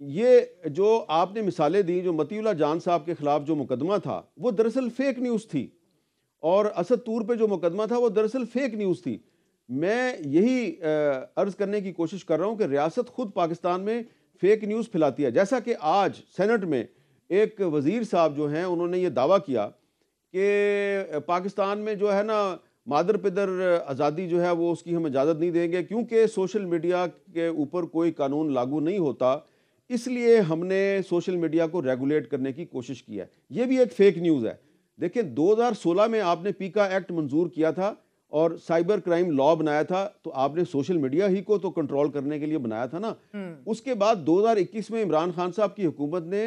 ये जो आपने मिसालें दी, जो मतीउल्लाह जान साहब के खिलाफ जो मुकदमा था वो दरअसल फेक न्यूज़ थी और असद तूर पे जो मुकदमा था वो दरअसल फेक न्यूज़ थी। मैं यही अर्ज़ करने की कोशिश कर रहा हूँ कि रियासत खुद पाकिस्तान में फेक न्यूज़ फैलाती है। जैसा कि आज सेनेट में एक वज़ीर साहब जो हैं उन्होंने ये दावा किया कि पाकिस्तान में जो है ना मादर पिदर आज़ादी जो है वो उसकी हम इजाज़त नहीं देंगे क्योंकि सोशल मीडिया के ऊपर कोई कानून लागू नहीं होता, इसलिए हमने सोशल मीडिया को रेगुलेट करने की कोशिश की है। ये भी एक फेक न्यूज़ है। देखिए, 2016 में आपने पीका एक्ट मंजूर किया था और साइबर क्राइम लॉ बनाया था, तो आपने सोशल मीडिया ही को तो कंट्रोल करने के लिए बनाया था ना। उसके बाद 2021 में इमरान खान साहब की हुकूमत ने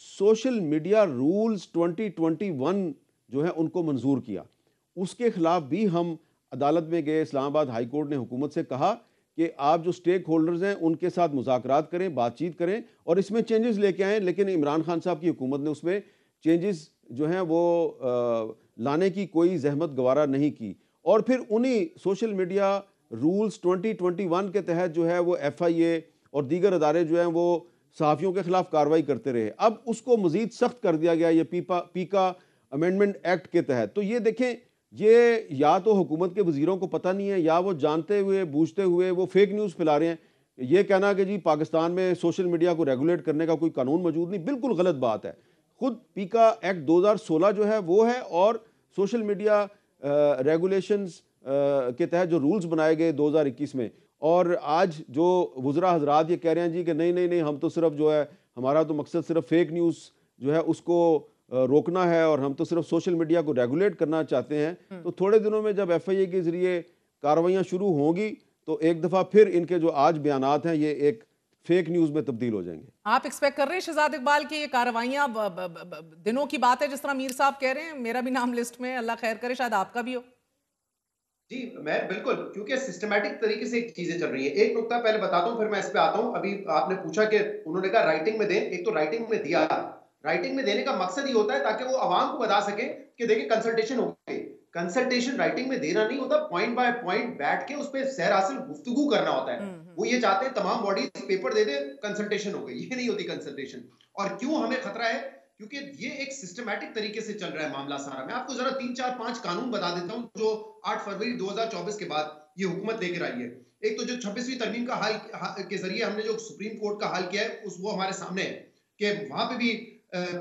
सोशल मीडिया रूल्स 2021 जो है उनको मंजूर किया। उसके खिलाफ भी हम अदालत में गए। इस्लामाबाद हाई कोर्ट ने हुकूमत से कहा कि आप जो स्टेक होल्डर्स हैं उनके साथ मुज़ाकरात करें, बातचीत करें और इसमें चेंजेस लेके आएँ। लेकिन इमरान खान साहब की हुकूमत ने उसमें चेंजेस जो हैं वो लाने की कोई जहमत गवारा नहीं की और फिर उन्हीं सोशल मीडिया रूल्स 2021 के तहत जो है वो FIA और दीगर अदारे जो हैं वो सहाफ़ियों के खिलाफ कार्रवाई करते रहे। अब उसको मज़ीद सख्त कर दिया गया ये पीका अमेंडमेंट एक्ट के तहत। तो ये देखें, ये या तो हुकूमत के वज़ीरों को पता नहीं है या वो जानते हुए बूझते हुए वो फेक न्यूज़ फैला रहे हैं। ये कहना कि जी पाकिस्तान में सोशल मीडिया को रेगुलेट करने का कोई कानून मौजूद नहीं, बिल्कुल गलत बात है। खुद पीका एक्ट 2016 जो है वो है और सोशल मीडिया रेगुलेशंस के तहत जो रूल्स बनाए गए 2021 में, और आज जो वुज़रा हजरात ये कह रहे हैं जी कि नहीं नहीं नहीं, हम तो सिर्फ जो है, हमारा तो मकसद सिर्फ फेक न्यूज़ जो है उसको रोकना है और हम तो सिर्फ सोशल मीडिया को रेगुलेट करना चाहते हैं, तो थोड़े दिनों में जब FIA के जरिए कार्रवाइयाँ शुरू होंगी तो एक दफ़ा फिर इनके जो आज बयानात हैं ये एक फेक न्यूज़ में तब्दील हो जाएंगे। आप एक्सपेक्ट कर रहे हैं शहजाद इकबाल की ये कार्रवाइयां दिनों की बात है जिस तरह मीर साहब कह रहे हैं? मेरा भी नाम लिस्ट में, अल्लाह खैर करे, शायद आपका भी हो। जी मैं बिल्कुल, क्योंकि सिस्टमैटिक तरीके से चीजें चल रही है। एक नुकता पहले बताता हूं, फिर मैं इस पे आता हूं। अभी आपने पूछा कि उन्होंने कहा राइटिंग में दें, एक तो राइटिंग में दिया, राइटिंग में देने का मकसद ये होता है ताकि वो आवाम को बता सके कि देखिए कंसल्टेशन हो गई। कंसल्टेशन राइटिंग में देना नहीं होता, पॉइंट बाय पॉइंट बैठ के उस पर सैर हासिल गुफ्तगू करना होता है। वो ये चाहते हैं तमाम बॉडीज पेपर दे दे, कंसल्टेशन हो गई, ये नहीं होती कंसल्टेशन। और क्यों हमें खतरा है? क्योंकि ये एक सिस्टमैटिक तरीके से चल रहा है मामला सारा। मैं आपको जरा 3 4 5 कानून बता देता हूं जो 8 फरवरी 2024 के बाद ये हुकूमत लेकर आई है। एक तो जो 26वीं तरमीम का हल के जरिए हमने जो सुप्रीम कोर्ट का हल किया है उस वो हमारे सामने है कि वहां पे भी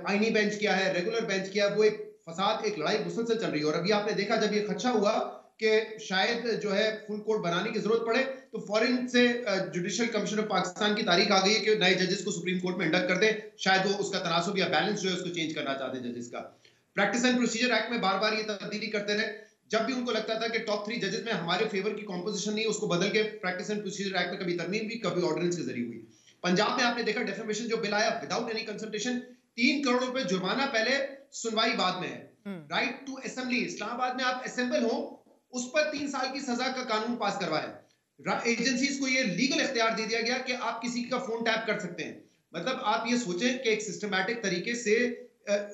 आईनी बेंच किया है, रेगुलर बेंच किया है। वो एक फसाद, एक लड़ाई मुसलसल चल रही है। और अभी आपने देखा जब ये खदशा हुआ कि शायद जो है फुल कोर्ट बनाने की जरूरत पड़े, तो फॉरेन से जुडिशियल कमीशन ऑफ पाकिस्तान की तारीख आ गई है कि नए जजेस को सुप्रीम कोर्ट में इंडक्ट कर दें। शायद वो उसका तनासुब या बैलेंस जो है उसको चेंज करना चाहते हैं जजेस का। प्रैक्टिस एंड प्रोसीजर एक्ट में बार बार ये तब्दीली करते रहे। जब भी उनको लगता था कि टॉप 3 जजेस में हमारे फेवर की कॉम्पोजिशन नहीं, उसको बदल के प्रैक्टिस एंड प्रोसीजर एक्ट में कभी तरमीम भी, कभी ऑर्डिनेंस के जरिए हुई। पंजाब में आपने देखा डेफेमेशन जो बिल आया विदाउट एनी कंसल्टेशन, 3 करोड़ रुपए जुर्माना पहले, सुनवाई बाद में है। राइट टू असेंबली, इस्लामाबाद में आप असेंबल हो, उस पर 3 साल की सजा का कानून पास करवाया। एजेंसीज को ये लीगल इख्तियार दे दिया गया कि आप किसी का फोन टैप कर सकते हैं। मतलब आप ये सोचें कि एक सिस्टमैटिक तरीके से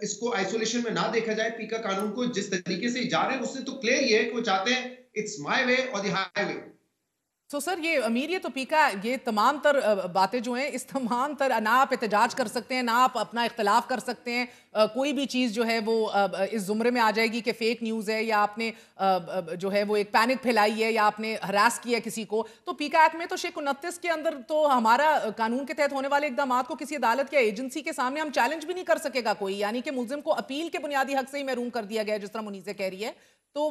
इसको आइसोलेशन में ना देखा जाए। पीका कानून को जिस तरीके से जा रहे हैं उससे तो क्लियर ये है कि वो चाहते हैं इट्स माय वे और द हाईवे। तो सर ये अमीर, ये तो पीका, ये तमाम तर बातें जो हैं, इस तमाम तर ना आप एहतजाज कर सकते हैं, ना आप अपना इख्तलाफ कर सकते हैं। कोई भी चीज़ जो है वो इस जुमरे में आ जाएगी कि फेक न्यूज़ है, या आपने जो है वो एक पैनिक फैलाई है, या आपने हरास किया किसी को। तो पीका एक्ट में तो शेख 29 के अंदर तो हमारा कानून के तहत होने वाले इकदाम को किसी अदालत या एजेंसी के सामने हम चैलेंज भी नहीं कर सकेगा कोई, यानी कि मुल्जिम को अपील के बुनियादी हक से ही महरूम कर दिया गया, जिस तरह मुनीज़े कह रही है। तो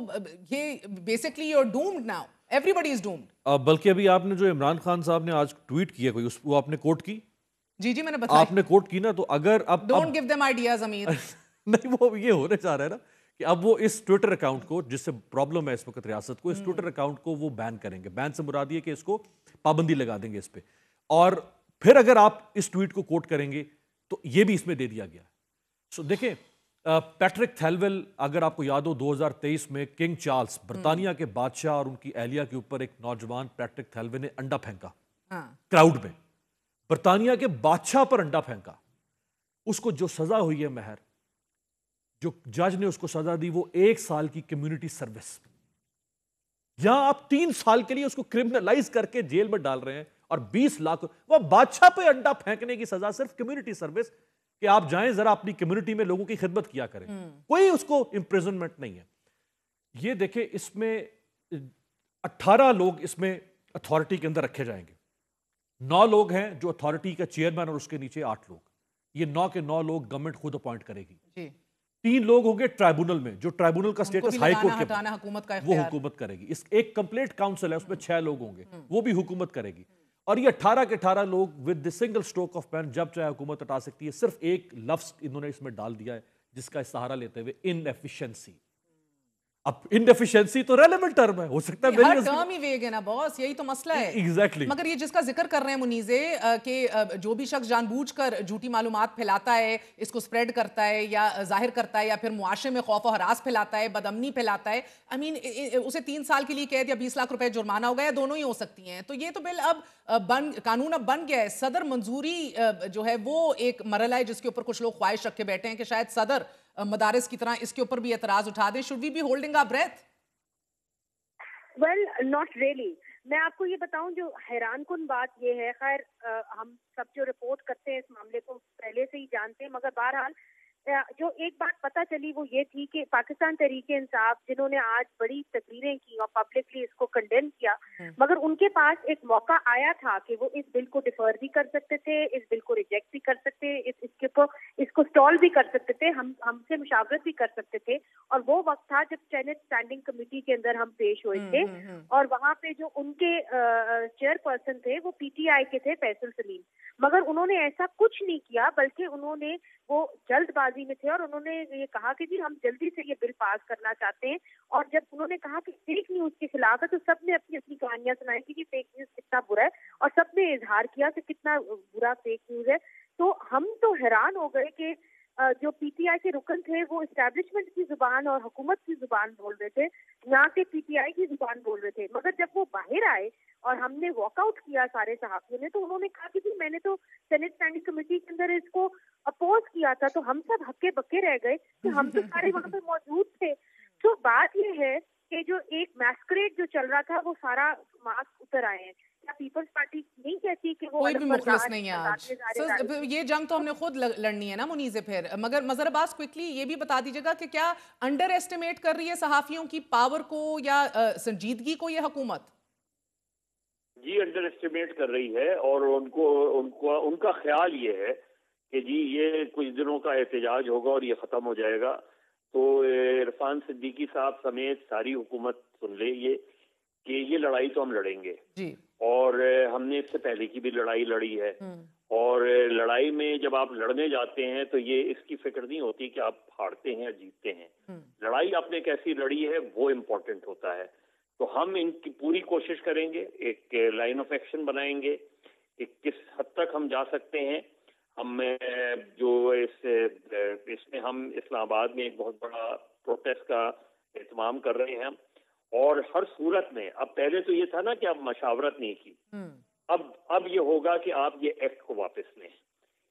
ये basically you are doomed now, everybody is doomed. बल्कि अभी आपने जो इमरान खान साहब ने आज ट्वीट किया कोई, वो आपने कोट की? जी जी मैंने बताया। आपने कोट की ना, तो अगर अब डोंट गिव देम आइडियाज अमीर। नहीं, वो ये होने जा रहा है ना कि अब वो इस ट्विटर अकाउंट को, जिससे प्रॉब्लम है इस वक्त रियासत को, इस ट्विटर अकाउंट को वो बैन करेंगे। बैन से मुराद ये कि इसको पाबंदी लगा देंगे इस पे। और फिर अगर आप इस ट्वीट को कोट करेंगे तो ये भी इसमें दे दिया गया। सो देखें, पैट्रिक थैलवेल, अगर आपको याद हो 2023 में किंग चार्ल्स, बर्तानिया के बादशाह और उनकी एहलिया के ऊपर एक नौजवान पैट्रिक थैलवेल ने अंडा फेंका क्राउड में, बर्तानिया के बादशाह पर अंडा फेंका। उसको जो सजा हुई है महर, जो जज ने उसको सजा दी, वो 1 साल की कम्युनिटी सर्विस। यहां आप 3 साल के लिए उसको क्रिमिनलाइज करके जेल में डाल रहे हैं और 20 लाख, वह बादशाह पे अंडा फेंकने की सजा सिर्फ कम्युनिटी सर्विस, कि आप जाएं जरा अपनी कम्युनिटी में लोगों की खिदमत किया करें। कोई उसको इंप्रिजनमेंट नहीं है। ये देखें, इसमें 18 लोग इसमें अथॉरिटी के अंदर रखे जाएंगे। 9 लोग हैं जो अथॉरिटी का चेयरमैन और उसके नीचे 8 लोग। ये 9 के 9 लोग गवर्नमेंट खुद अपॉइंट करेगी। 3 लोग होंगे ट्राइब्यूनल में, जो ट्राइब्यूनल का स्टेटस हाई कोर्ट के, वो हुकूमत करेगी। इस एक कंप्लीट काउंसिल है, उसमें 6 लोग होंगे, वो भी हुकूमत करेगी। और ये 18 के 18 लोग with the single stroke of pen जब चाहे हुकूमत हटा सकती है। सिर्फ एक लफ्ज इन्होंने इसमें डाल दिया है जिसका सहारा लेते हुए, इनएफिशिएंसी। अब इनएफिशिएंसी तो रेलेवेंट टर्म है, हो सकता है हर टर्म ही वेग है ना बॉस, यही तो मसला है। एग्जैक्टली। मगर ये जिसका जिक्र कर रहे हैं मुनीजे कि जो भी शख्स जानबूझकर झूठी मालूमात फैलाता है, इसको स्प्रेड करता है या जाहिर करता है, या फिर मुआशरे में खौफ और हरास फैलाता है, बदअमनी फैलाता है, आई मीन उसे 3 साल के लिए कैद या 20 लाख रुपए जुर्माना हो गया, दोनों ही हो सकती हैं। तो ये तो बिल अब कानून अब बन गया है। सदर मंजूरी जो है वो एक मरहला है जिसके ऊपर कुछ लोग ख्वाहिश रखे बैठे हैं कि शायद सदर मदारिस की तरह इसके ऊपर भी एतराज उठा दें। Should we be holding our breath? Well not really. मैं आपको ये बताऊं, जो हैरान कुन बात ये है, खैर हम सब जो रिपोर्ट करते हैं इस मामले को पहले से ही जानते हैं, मगर बहरहाल जो एक बात पता चली वो ये थी कि पाकिस्तान तहरीके इंसाफ, जिन्होंने आज बड़ी तकरीरें की और पब्लिकली इसको कंडेम किया, मगर उनके पास एक मौका आया था कि वो इस बिल को डिफर भी कर सकते थे, इस बिल को रिजेक्ट भी कर सकते, इसके ऊपर इसको स्टॉल भी कर सकते थे, हमसे मुशावरत भी कर सकते थे। और वो वक्त था जब सेनेट स्टैंडिंग कमेटी के अंदर हम पेश हुए थे और वहाँ पे जो उनके चेयरपर्सन थे वो पीटीआई के थे, फैसल सलीम। मगर उन्होंने ऐसा कुछ नहीं किया, बल्कि उन्होंने वो जल्दबाजी में थे और उन्होंने ये कहा कि जी हम जल्दी से ये बिल पास करना चाहते हैं। और जब उन्होंने कहा कि फेक न्यूज के खिलाफ है तो सबने अपनी अपनी कहानियां सुनाई थी कि फेक न्यूज कितना बुरा है और सबने इजहार किया कि कितना बुरा फेक न्यूज है। तो हम तो हैरान हो गए कि जो पीटीआई के रुकन थे वो एस्टैब्लिशमेंट की जुबान और हुकूमत की जुबान बोल रहे थे, ना कि पीटीआई की जुबान बोल रहे थे। मगर जब वो बाहर आए और हमने वॉकआउट किया सारे सहाफियों ने, तो उन्होंने कहा कि जी मैंने तो सेनेट स्टैंडिंग कमेटी के अंदर इसको अपोज किया था। तो हम सब हक्के बक्के रह गए कि हम तो सारे वहाँ पे मौजूद थे। तो बात ये है कि जो एक मैस्करेड जो चल रहा था वो सारा मास्क उतर आए हैं। क्या पीपल्स पार्टी नहीं कहती कि वो कोई भी मुखलिस नहीं है आज। सर ये जंग तो हमने खुद लड़नी है ना मुनीज़े फिर। मगर मजर अब्बास क्विकली ये भी बता दीजिएगा कि क्या अंडर एस्टिमेट कर रही है सहाफियों की पावर को या संजीदगी को ये हुकूमत? जी अंडर एस्टिमेट कर रही है और उनका ख्याल ये है कि जी ये कुछ दिनों का एहतजाज होगा और ये खत्म हो जाएगा। तो इरफान सिद्दीकी साहब समेत सारी हुकूमत सुन ले ये कि ये लड़ाई तो हम लड़ेंगे जी। और हमने इससे पहले की भी लड़ाई लड़ी है। और लड़ाई में जब आप लड़ने जाते हैं तो ये इसकी फिक्र नहीं होती कि आप हारते हैं या जीतते हैं। लड़ाई आपने कैसी लड़ी है वो इम्पोर्टेंट होता है। तो हम इनकी पूरी कोशिश करेंगे, एक लाइन ऑफ एक्शन बनाएंगे कि किस हद तक हम जा सकते हैं। हम जो इसमें हम इस्लामाबाद में एक बहुत बड़ा प्रोटेस्ट का एहतमाम कर रहे हैं और हर सूरत में, अब पहले तो ये था ना कि आप मशावरत नहीं की, अब ये होगा कि आप ये एक्ट को वापस लें,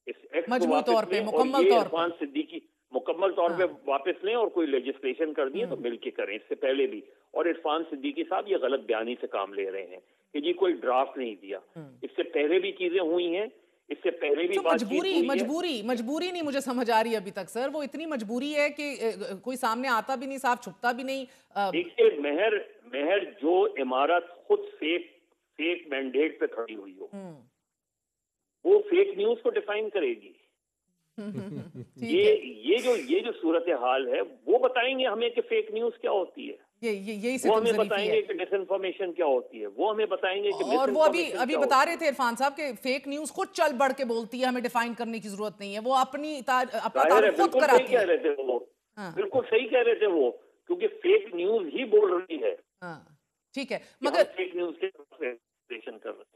इस एक्ट को वापस लें और ये इरफान सिद्दीकी मुकम्मल तौर पे वापस लें और कोई लेजिस्लेशन करनी है तो मिलके करें। इससे पहले भी और इरफान सिद्दीकी साहब ये गलत बयानी से काम ले रहे हैं कि जी कोई ड्राफ्ट नहीं दिया। इससे पहले भी चीजें हुई हैं, इससे पहले भी मजबूरी नहीं मुझे समझ आ रही अभी तक सर। वो इतनी मजबूरी है कि कोई सामने आता भी नहीं, साफ छुपता भी नहीं। देखिए महर जो इमारत खुद फेक मैंडेट पे खड़ी हुई हो वो फेक न्यूज को डिफाइन करेगी। ये जो सूरत हाल है वो बताएंगे हमें कि फेक न्यूज क्या होती है, यही वो हमें बताएंगे कि डिसइंफॉर्मेशन क्या होती है, वो हमें बताएंगे कि और वो अभी बता रहे थे इरफान साहब कि फेक न्यूज खुद चल बढ़ के बोलती है, हमें डिफाइन करने की जरूरत नहीं है, वो अपना तारुफ खुद कराती है। कह रहे थे वो बिल्कुल सही कह रहे थे वो, क्योंकि फेक न्यूज ही बोल रही है। ठीक है, मगर फेक न्यूज के कर रहे।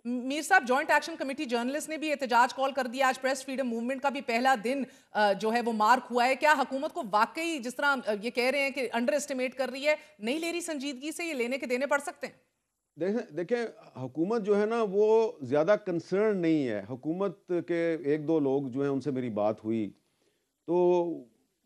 मीर साहब, जॉइंट एक्शन कमेटी जर्नलिस्ट ने भी एहतजाज कॉल कर दिया। आज प्रेस फ्रीडम मूवमेंट का भी पहला दिन जो है वो मार्क हुआ है। क्या हुकूमत को वाकई जिस तरह ये कह रहे हैं कि अंडर एस्टिमेट कर रही है, नहीं ले रही संजीदगी से, ये लेने के देने पड़ सकते हैं? देखें हुकूमत जो है ना वो ज़्यादा कंसर्न नहीं है। हुकूमत के एक दो लोग जो हैं उनसे मेरी बात हुई तो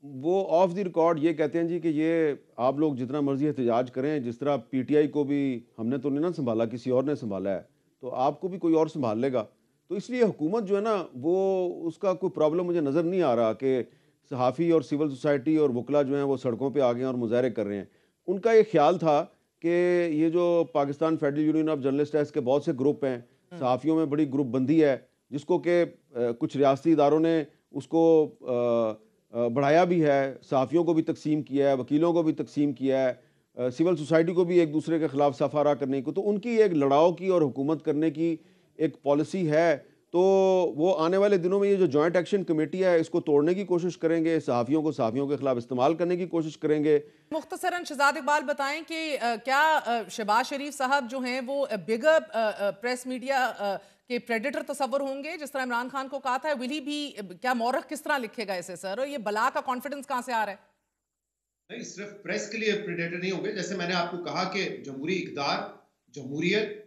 वो ऑफ द रिकॉर्ड ये कहते हैं जी कि ये आप लोग जितना मर्जी एहतजाज करें, जिस तरह पीटीआई को भी हमने तो नहीं ना संभाला, किसी और ने संभाला है, तो आपको भी कोई और संभाल लेगा। तो इसलिए हुकूमत जो है ना वो उसका कोई प्रॉब्लम मुझे नज़र नहीं आ रहा कि सहाफ़ी और सिविल सोसाइटी और वकला जो हैं वो सड़कों पे आ गए और मुजाहरे कर रहे हैं। उनका ये ख्याल था कि ये जो Pakistan federal union of journalist है, इसके बहुत से ग्रुप हैं, सहाफ़ियों में बड़ी ग्रुप बंदी है, जिसको कि कुछ रियासती इदारों ने उसको बढ़ाया भी है, सहाफ़ियों को भी तकसीम किया है, वकीलों को भी तकसीम किया है, सिविल सोसाइटी को भी एक दूसरे के ख़िलाफ़ सफारा करने को। तो उनकी एक लड़ाव की और हुकूमत करने की एक पॉलिसी है। तो वो आने वाले दिनों में ये जो जॉइंट एक्शन कमेटी है इसको तोड़ने की कोशिश करेंगे, सहाफ़ियों के ख़िलाफ़ इस्तेमाल करने की कोशिश करेंगे। मुख्तसरन शहजाद इकबाल बताएं कि क्या शहबाज शरीफ साहब जो हैं वो बिगर प्रेस मीडिया के प्रेडेटर तस्वर होंगे, जिस तरह इमरान खान को कहा था? विल ही भी, क्या मौरख किस तरह लिखेगा इसे सर, और ये बला का कॉन्फिडेंस कहां से आ रहा है? नहीं, सिर्फ प्रेस के लिए प्रेडेटर नहीं होंगे। जैसे मैंने आपको कहा कि जमहूरी इक़्तिदार, जमहूरियत,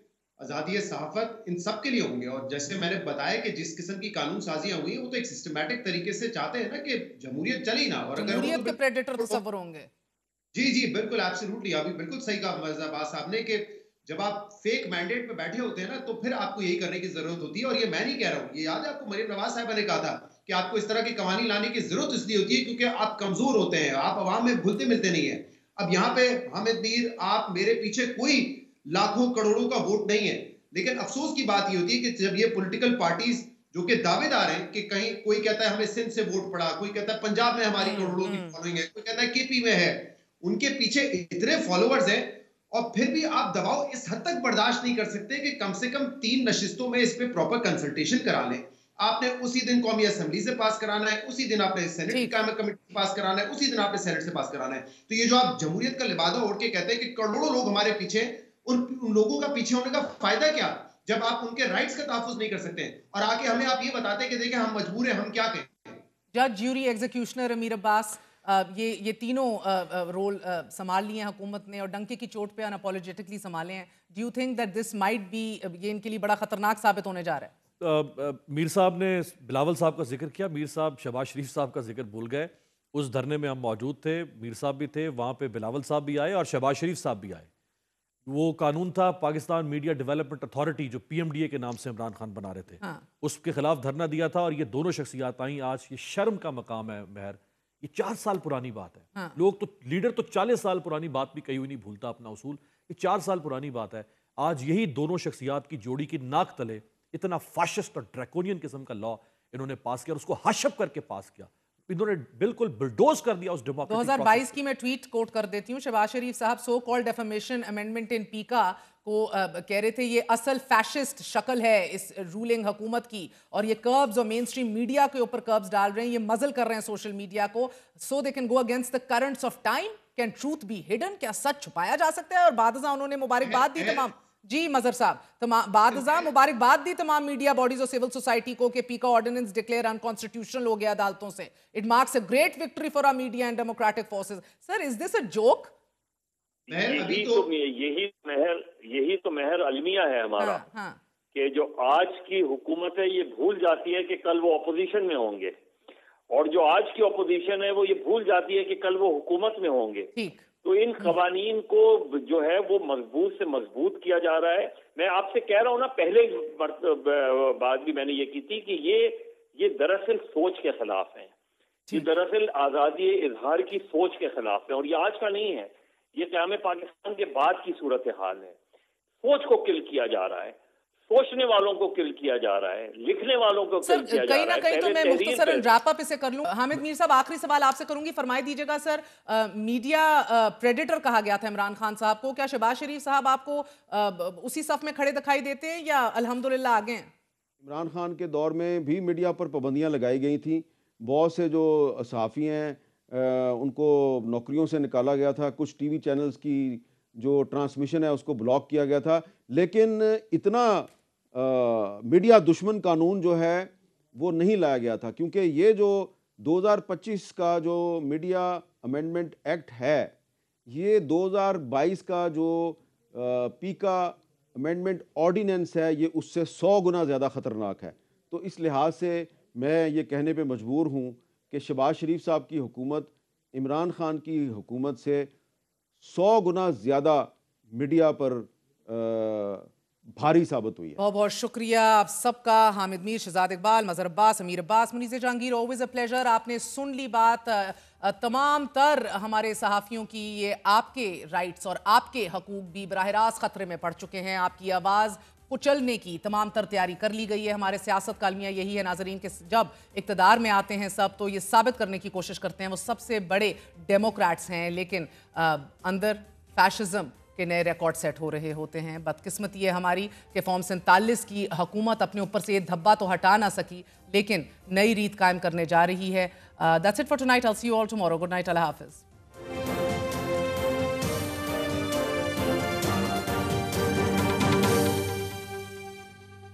आज़ादी सहाफ़त, इन सब के लिए होंगे। और जैसे मैंने बताया कि जिस किस्म की कानून साजियां हुई वो तो एक सिस्टमैटिक तरीके से चाहते हैं ना कि जमहूरियत चले ही ना। और जमहूरियत के प्रेडेटर तस्वर होंगे। जी बिल्कुल, एब्सोल्युटली। अभी बिल्कुल सही कहा मिर्ज़ा अब्बास साहब ने कि जब आप फेक मैंडेट पे बैठे होते हैं ना तो फिर आपको यही करने की जरूरत होती है। और ये मैं नहीं कह रहा हूँ, ये याद है आपको मरीम नवाज साहिबा ने कहा था कि आपको इस तरह की कवानीन लाने की जरूरत इसलिए होती है क्योंकि आप कमजोर होते हैं, आप अवाम में घुलते मिलते नहीं है। अब यहाँ पे हामिद मीर, आप मेरे पीछे कोई लाखों करोड़ों का वोट नहीं है, लेकिन अफसोस की बात ये होती है कि जब ये पॉलिटिकल पार्टीज जो कि दावेदार हैं कि कहीं कोई कहता है हमें सिंध से वोट पड़ा, कोई कहता है पंजाब में हमारी करोड़ों की फॉलोइंग है, कोई कहता है केपी में है, उनके पीछे इतने फॉलोअर्स हैं और फिर भी आप दबाव इस हद तक बर्दाश्त नहीं कर सकते कि कम से कम 3 नशिस्तों में इस पे प्रॉपर कंसल्टेशन करा लें। आपने उसी दिन कौमी असेंबली से पास कराना है, उसी दिन आपने सेनेट की कमेटी पास कराना है, उसी दिन आपने सेनेट से पास कराना है। तो ये जो आप जमहूरियत का लिबादा ओढ़ के कहते हैं कि करोड़ों लोग हमारे पीछे, उन लोगों का पीछे होने का फायदा क्या जब आप उनके राइट्स का तहफ्फुज़ नहीं कर सकते और आके हमें आप ये बताते हैं कि देखिए हम मजबूर हैं, हम क्या कहें। जज, ज्यूरी, एग्जीक्यूशनर अमीर अब्बास, ये तीनों रोल संभाल लिए हैं हुकूमत ने और डंके की चोट पे अनअपॉलोजेटिकली संभाले हैं। Do you think that this might be, ये इनके लिए बड़ा खतरनाक साबित होने जा रहा है? मीर साहब ने बिलावल साहब का जिक्र किया, मीर साहब शहबाज शरीफ साहब का जिक्र भूल गए। उस धरने में हम मौजूद थे, मीर साहब भी थे, वहाँ पे बिलावल साहब भी आए और शहबाज शरीफ साहब भी आए। वो कानून था पाकिस्तान मीडिया डेवलपमेंट अथॉरिटी, जो PMDA के नाम से इमरान खान बना रहे थे, उसके खिलाफ धरना दिया था और ये दोनों शख्सियात आई। आज ये शर्म का मकाम है महर, ये 4 साल पुरानी बात है। लोग तो, लीडर तो 40 साल पुरानी बात भी कहीं नहीं भूलता अपना उसूल, ये 4 साल पुरानी बात है। आज यही दोनों शख्सियात की जोड़ी की नाक तले इतना फाशिस्ट और ड्रैकोनियन किस्म का लॉ इन्होंने पास किया और उसको हशप करके पास किया। इन्होंने बिल्कुल बुलडोज कर दिया उस डेमोक्रेटिक 2022 की मैं ट्वीट कोट कर देती हूँ। शहबाज शरीफ साहब so called defamation amendment in पीका को कह रहे थे ये असल फैशिस्ट शक्ल है इस रूलिंग हुकूमत की और ये कर्ब्स और मेन स्ट्रीम मीडिया के ऊपर कर्ब्स डाल रहे हैं, ये मजल कर रहे हैं सोशल मीडिया को, so they can go against the currents of time. Can truth be hidden? क्या सच छुपाया जा सकता है? और बादशाह उन्होंने मुबारकबाद दी तमाम, जी मजर साहब, बादशाह मुबारकबाद दी तमाम मीडिया बॉडीज और सिविल सोसाइटी को कि पीका ऑर्डिनेंस डिक्लेयर अनकॉन्स्टिट्यूशनल हो गया अदालतों से। It marks a great victory for our media and democratic forces. Sir, is this a joke? यही तो महर अलमिया है हमारा, कि जो आज की हुकूमत है ये भूल जाती है कि कल वो अपोजिशन में होंगे, और जो आज की अपोजिशन है वो ये भूल जाती है कि कल वो हुकूमत में होंगे। तो इन कवानीन को जो है वो मजबूत से मजबूत किया जा रहा है। मैं आपसे कह रहा हूँ ना, पहले बात भी मैंने ये की थी कि ये दरअसल सोच के खिलाफ है, ये दरअसल आज़ादी इजहार की सोच के खिलाफ है, और ये आज का नहीं है, ये क़याम पाकिस्तान के बाद की सूरत हाल है। सोच को किल किया जा रहा है, सोचने वालों को किल किया जा रहा है, लिखने वालों को किल किया जा रहा है। कहीं ना कहीं तो मैं मुख्तसरन रैप अप इसे कर लूं। हामिद मीर साहब, आखिरी सवाल आपसे करूंगी, फरमाई दीजिएगा। सर, मीडिया प्रेडेटर कहा गया था इमरान खान साहब को, क्या शहबाज शरीफ साहब आपको उसी सफ में खड़े दिखाई देते हैं या अल्हम्दुलिल्लाह आगे हैं? इमरान खान के दौर में भी मीडिया पर पाबंदियां लगाई गई थी, बहुत से जो सहाफ़ी हैं उनको नौकरियों से निकाला गया था, कुछ TV चैनल्स की जो ट्रांसमिशन है उसको ब्लॉक किया गया था, लेकिन इतना मीडिया दुश्मन कानून जो है वो नहीं लाया गया था, क्योंकि ये जो 2025 का जो मीडिया अमेंडमेंट एक्ट है, ये 2022 का जो पीका अमेंडमेंट ऑर्डिनेंस है, ये उससे 100 गुना ज़्यादा ख़तरनाक है। तो इस लिहाज से मैं ये कहने पे मजबूर हूँ कि शहबाज शरीफ साहब की हुकूमत इमरान खान की हुकूमत से 100 गुना ज़्यादा मीडिया पर भारी साबित हुई है। बहुत बहुत शुक्रिया आप सबका। Hamid Mir, Shahzad Iqbal, Mazhar Abbas, Amir Abbas, Munizae Jahangir, always a pleasure. आपने सुन ली बात तमाम तर हमारे सहाफ़ियों की। ये आपके राइट्स और आपके हकूक भी बराह रास्त ख़तरे में पड़ चुके हैं। आपकी आवाज़ कुचलने की तमाम तर तैयारी कर ली गई है। हमारे सियासत का अलमिया यही है नाजरीन, कि जब इक़्तिदार में आते हैं सब, तो ये साबित करने की कोशिश करते हैं वो सबसे बड़े डेमोक्रेट्स हैं, लेकिन अंदर फैशिज़म के नए रिकॉर्ड सेट हो रहे होते हैं। बदकिस्मती है हमारी कि फॉर्म 47 की हुकूमत अपने ऊपर से ये धब्बा तो हटा ना सकी, लेकिन नई रीत कायम करने जा रही है। That's it for tonight. I will see you all tomorrow. Good night, अल्लाह हाफिज़।